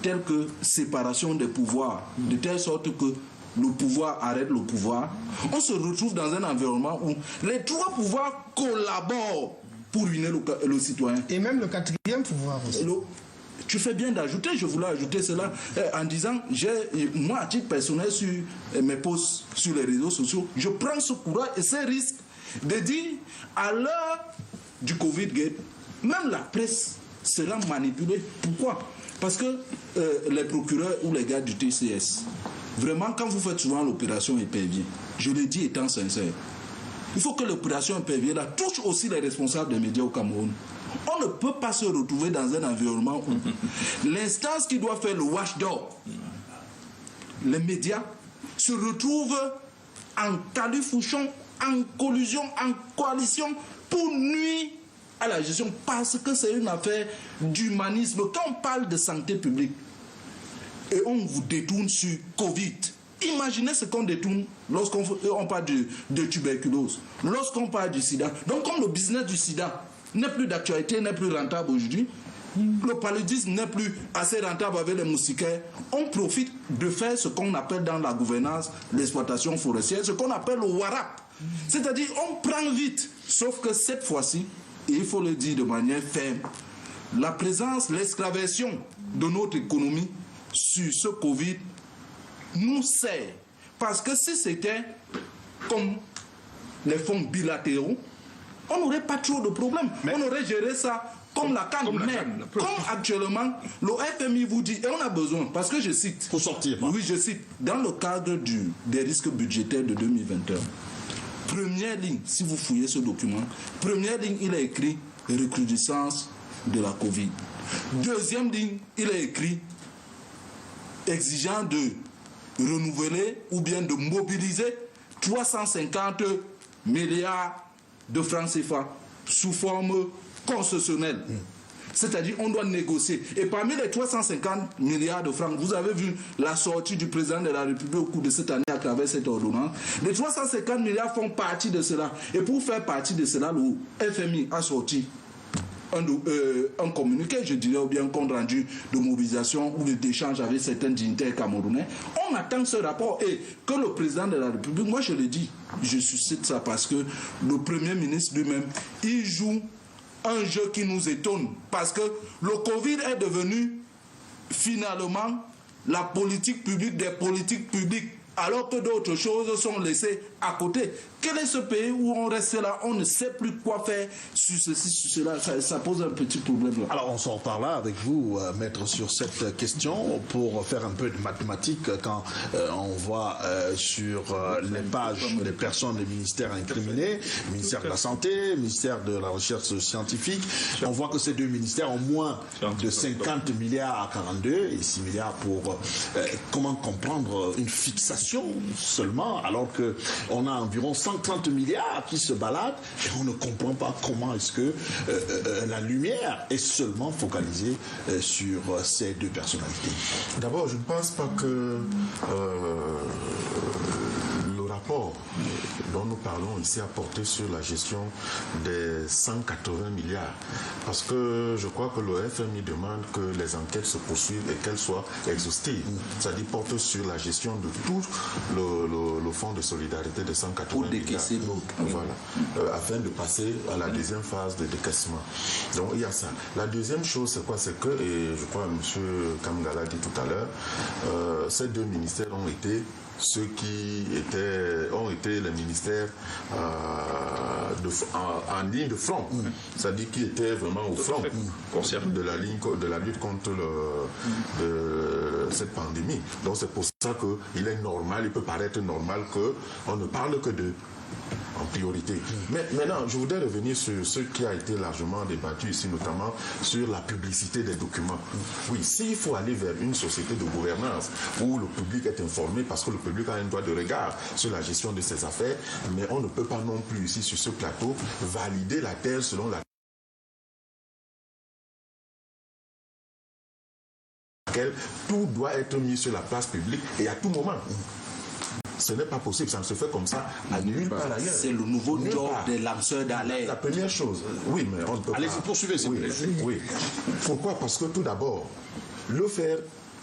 telles que séparation des pouvoirs, de telle sorte que le pouvoir arrête le pouvoir, on se retrouve dans un environnement où les 3 pouvoirs collaborent pour ruiner le citoyen. Et même le 4e pouvoir aussi. Tu fais bien d'ajouter, je voulais ajouter cela en disant, moi à titre personnel sur mes posts sur les réseaux sociaux, je prends ce courage et ce risque de dire à l'heure du Covid-gate, même la presse sera manipulée. Pourquoi? Parce que les procureurs ou les gars du TCS, vraiment quand vous faites souvent l'opération épervier, je le dis étant sincère, il faut que l'opération épervier là touche aussi les responsables des médias au Cameroun. On ne peut pas se retrouver dans un environnement où l'instance qui doit faire le watchdog, les médias, se retrouvent en califourchon, en collusion, en coalition pour nuire à la gestion parce que c'est une affaire d'humanisme. Quand on parle de santé publique et on vous détourne sur Covid, imaginez ce qu'on détourne lorsqu'on parle de tuberculose, lorsqu'on parle du sida. Donc comme le business du sida n'est plus d'actualité, n'est plus rentable aujourd'hui, le paludisme n'est plus assez rentable avec les moustiquaires, on profite de faire ce qu'on appelle dans la gouvernance l'exploitation forestière, ce qu'on appelle le warap. C'est-à-dire on prend vite, sauf que cette fois-ci, et il faut le dire de manière ferme, la présence, l'extraversion de notre économie sur ce Covid nous sert. Parce que si c'était comme les fonds bilatéraux, on n'aurait pas trop de problèmes. On aurait géré ça comme la CAN. Mais comme actuellement, le FMI vous dit, et on a besoin, parce que je cite. Pour sortir. Oui, je cite. Dans le cadre des risques budgétaires de 2021, première ligne, si vous fouillez ce document, première ligne, il a écrit recrudescence de la Covid. Deuxième ligne, il a écrit exigeant de renouveler ou bien de mobiliser 350 milliards de francs CFA sous forme concessionnelle. C'est-à-dire on doit négocier. Et parmi les 350 milliards de francs, vous avez vu la sortie du président de la République au cours de cette année à travers cette ordonnance. Les 350 milliards font partie de cela. Et pour faire partie de cela, le FMI a sorti un communiqué, je dirais, ou bien un compte rendu de mobilisation ou d'échange avec certains dignitaires camerounais. On attend ce rapport et que le président de la République, moi je le dis, je suscite ça parce que le Premier ministre lui-même, il joue un jeu qui nous étonne parce que le Covid est devenu finalement la politique publique des politiques publiques alors que d'autres choses sont laissées à côté. Quel est ce pays où on reste là, on ne sait plus quoi faire sur ceci, sur cela, ça pose un petit problème là. Alors on s'en reparlera avec vous, maître, sur cette question pour faire un peu de mathématiques quand on voit sur les pages les personnes des ministères incriminés, ministère de la Santé, ministère de la Recherche scientifique, on voit que ces deux ministères ont moins de 50 milliards à 42 et 6 milliards pour comment comprendre une fixation seulement alors qu'on a environ 130 milliards qui se baladent et on ne comprend pas comment est-ce que la lumière est seulement focalisée sur ces deux personnalités. D'abord, je ne pense pas que le rapport dont nous parlons ici a porté sur la gestion des 180 milliards. Parce que je crois que le FMI demande que les enquêtes se poursuivent et qu'elles soient exhaustives. C'est-à-dire porte sur la gestion de tout le fonds de solidarité de 180 pour milliards. décaisser l'autre. Voilà. Afin de passer à la deuxième phase de décaissement. Donc il y a ça. La deuxième chose, c'est quoi? C'est que, et je crois que M. Kamgala a dit tout à l'heure, ces deux ministères ont été ceux qui ont été les ministères en ligne de front, c'est-à-dire qui étaient vraiment au front de la lutte contre cette pandémie. Donc c'est pour ça qu'il est normal, il peut paraître normal qu'on ne parle que d'eux en priorité. Mais maintenant, je voudrais revenir sur ce qui a été largement débattu ici, notamment sur la publicité des documents. Oui, s'il faut aller vers une société de gouvernance où le public est informé, parce que le public a un droit de regard sur la gestion de ses affaires, mais on ne peut pas non plus ici sur ce plateau valider la terre selon laquelle tout doit être mis sur la place publique et à tout moment. Ce n'est pas possible, ça ne se fait comme ça à nulle part ailleurs. C'est le nouveau job des lanceurs d'alerte. La première chose, oui, mais on ne peut pas. Allez-y, poursuivez, s'il vous plaît. Oui. Pourquoi? Parce que tout d'abord, le faire,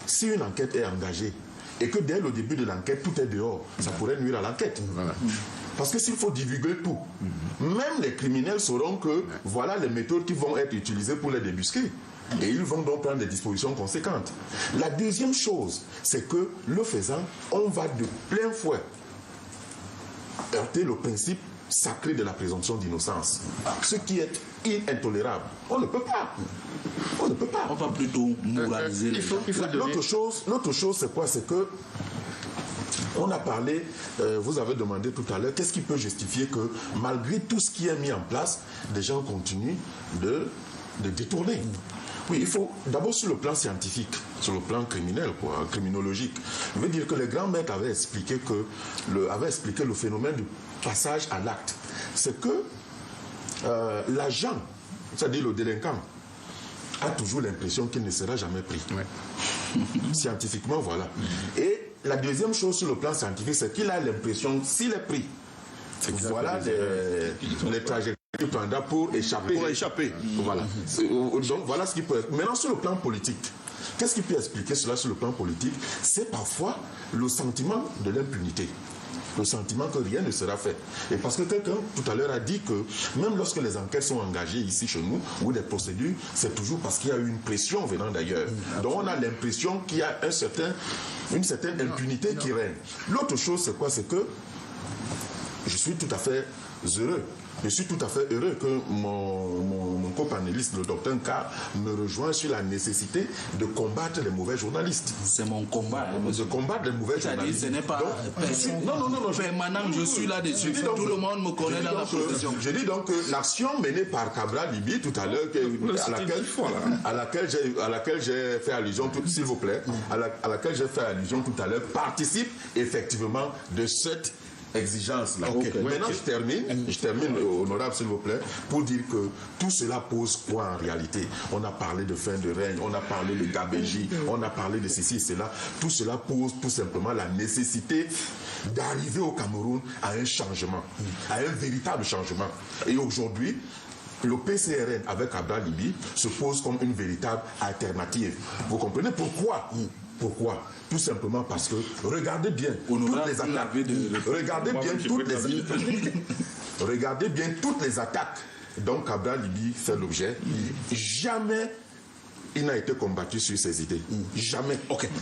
si une enquête est engagée et que dès le début de l'enquête, tout est dehors, ça pourrait nuire à l'enquête. Voilà. Parce que s'il faut divulguer tout, même les criminels sauront que voilà les méthodes qui vont être utilisées pour les débusquer. Et ils vont donc prendre des dispositions conséquentes. La deuxième chose, c'est que le faisant, on va de plein fouet heurter le principe sacré de la présomption d'innocence. Ce qui est intolérable. On ne peut pas. On ne peut pas. On va plutôt moraliser les gens. L'autre chose, c'est quoi? C'est que on a parlé, vous avez demandé tout à l'heure, qu'est-ce qui peut justifier que malgré tout ce qui est mis en place, des gens continuent de détourner. Oui, il faut, d'abord sur le plan scientifique, sur le plan criminel, criminologique, je veux dire que les grands maîtres avaient expliqué le phénomène du passage à l'acte. C'est que l'agent, c'est-à-dire le délinquant, a toujours l'impression qu'il ne sera jamais pris. Ouais. Scientifiquement, voilà. Et la deuxième chose sur le plan scientifique, c'est qu'il a l'impression, s'il est pris, voilà les trajectoires pour échapper. Voilà. Donc voilà ce qui peut être. Maintenant sur le plan politique, qu'est-ce qui peut expliquer cela sur le plan politique? C'est parfois le sentiment de l'impunité. Le sentiment que rien ne sera fait. Et parce que quelqu'un tout à l'heure a dit que même lorsque les enquêtes sont engagées ici chez nous, ou des procédures, c'est toujours parce qu'il y a eu une pression venant d'ailleurs. Donc on a l'impression qu'il y a une certaine impunité qui règne. L'autre chose c'est quoi? C'est que je suis tout à fait heureux je suis tout à fait heureux que mon copanéliste, le docteur K, me rejoigne sur la nécessité de combattre les mauvais journalistes. C'est mon combat. De combattre les mauvais journalistes. Ce n'est pas permanent, je suis là-dessus. Tout le monde me connaît dans la profession. Je dis donc que l'action menée par Cabral Libby tout à l'heure, à laquelle j'ai fait allusion, s'il vous plaît, à laquelle j'ai fait allusion tout à l'heure, participe effectivement de cette exigence-là. Maintenant, je termine, honorable, s'il vous plaît, pour dire que tout cela pose quoi en réalité? On a parlé de fin de règne, on a parlé de gabégie, on a parlé de ceci et cela. Tout cela pose tout simplement la nécessité d'arriver au Cameroun à un changement, à un véritable changement. Et aujourd'hui, le PCRN avec Cabral Libby se pose comme une véritable alternative. Vous comprenez pourquoi? Pourquoi? Tout simplement parce que regardez bien toutes les attaques. Regardez bien toutes les attaques dont Cabral Libby fait l'objet. Jamais il n'a été combattu sur ses idées. Jamais.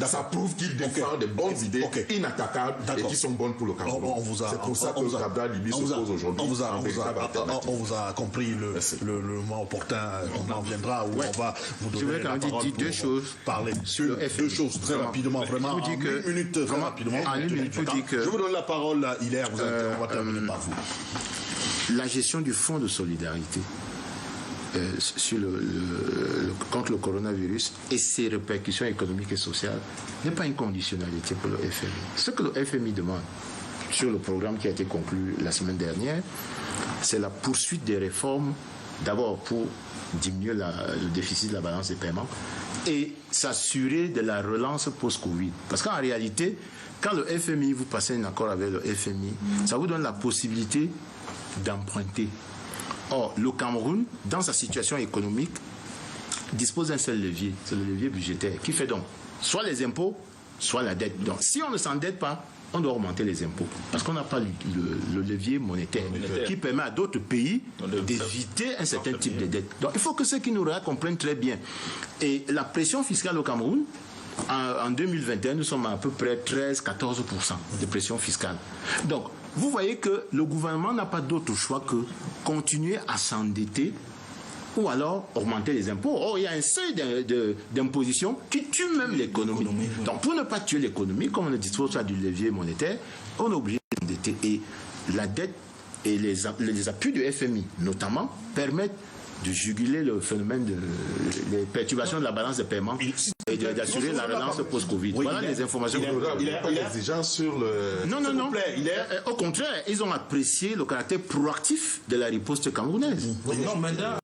Ça prouve qu'il défend des bonnes idées inattaquables et qui sont bonnes pour le Cameroun. C'est pour ça que Cabral Libby se pose aujourd'hui. On vous a compris le moment opportun. On en viendra où on va vous donner la parole pour deux choses. Parler sur deux choses très rapidement, vraiment. En une minute, très rapidement. Je vous donne la parole, Hilaire. On va terminer par vous. La gestion du fonds de solidarité contre le coronavirus et ses répercussions économiques et sociales n'est pas une conditionnalité pour le FMI. Ce que le FMI demande sur le programme qui a été conclu la semaine dernière, c'est la poursuite des réformes, d'abord pour diminuer le déficit de la balance des paiements et s'assurer de la relance post-Covid. Parce qu'en réalité, quand le FMI, vous passez un accord avec le FMI, ça vous donne la possibilité d'emprunter. Or, le Cameroun, dans sa situation économique, dispose d'un seul levier, c'est le levier budgétaire, qui fait donc soit les impôts, soit la dette. Donc, si on ne s'endette pas, on doit augmenter les impôts, parce qu'on n'a pas le levier monétaire qui permet à d'autres pays d'éviter un certain type de dette. Donc, il faut que ceux qui nous regardent comprennent très bien. Et la pression fiscale au Cameroun, en 2021, nous sommes à peu près 13-14% de pression fiscale. Donc, vous voyez que le gouvernement n'a pas d'autre choix que continuer à s'endetter ou alors augmenter les impôts. Or, il y a un seuil d'imposition qui tue même l'économie. Donc, pour ne pas tuer l'économie, comme on ne dispose pas du levier monétaire, on est obligé d'endetter. Et la dette et les appuis du FMI, notamment, permettent de juguler le phénomène des perturbations de la balance de paiement et d'assurer la relance post-Covid. Voilà les informations. Il n'y a pas d'exigence sur le... Non. Au contraire, ils ont apprécié le caractère proactif de la riposte camerounaise. Non, maintenant,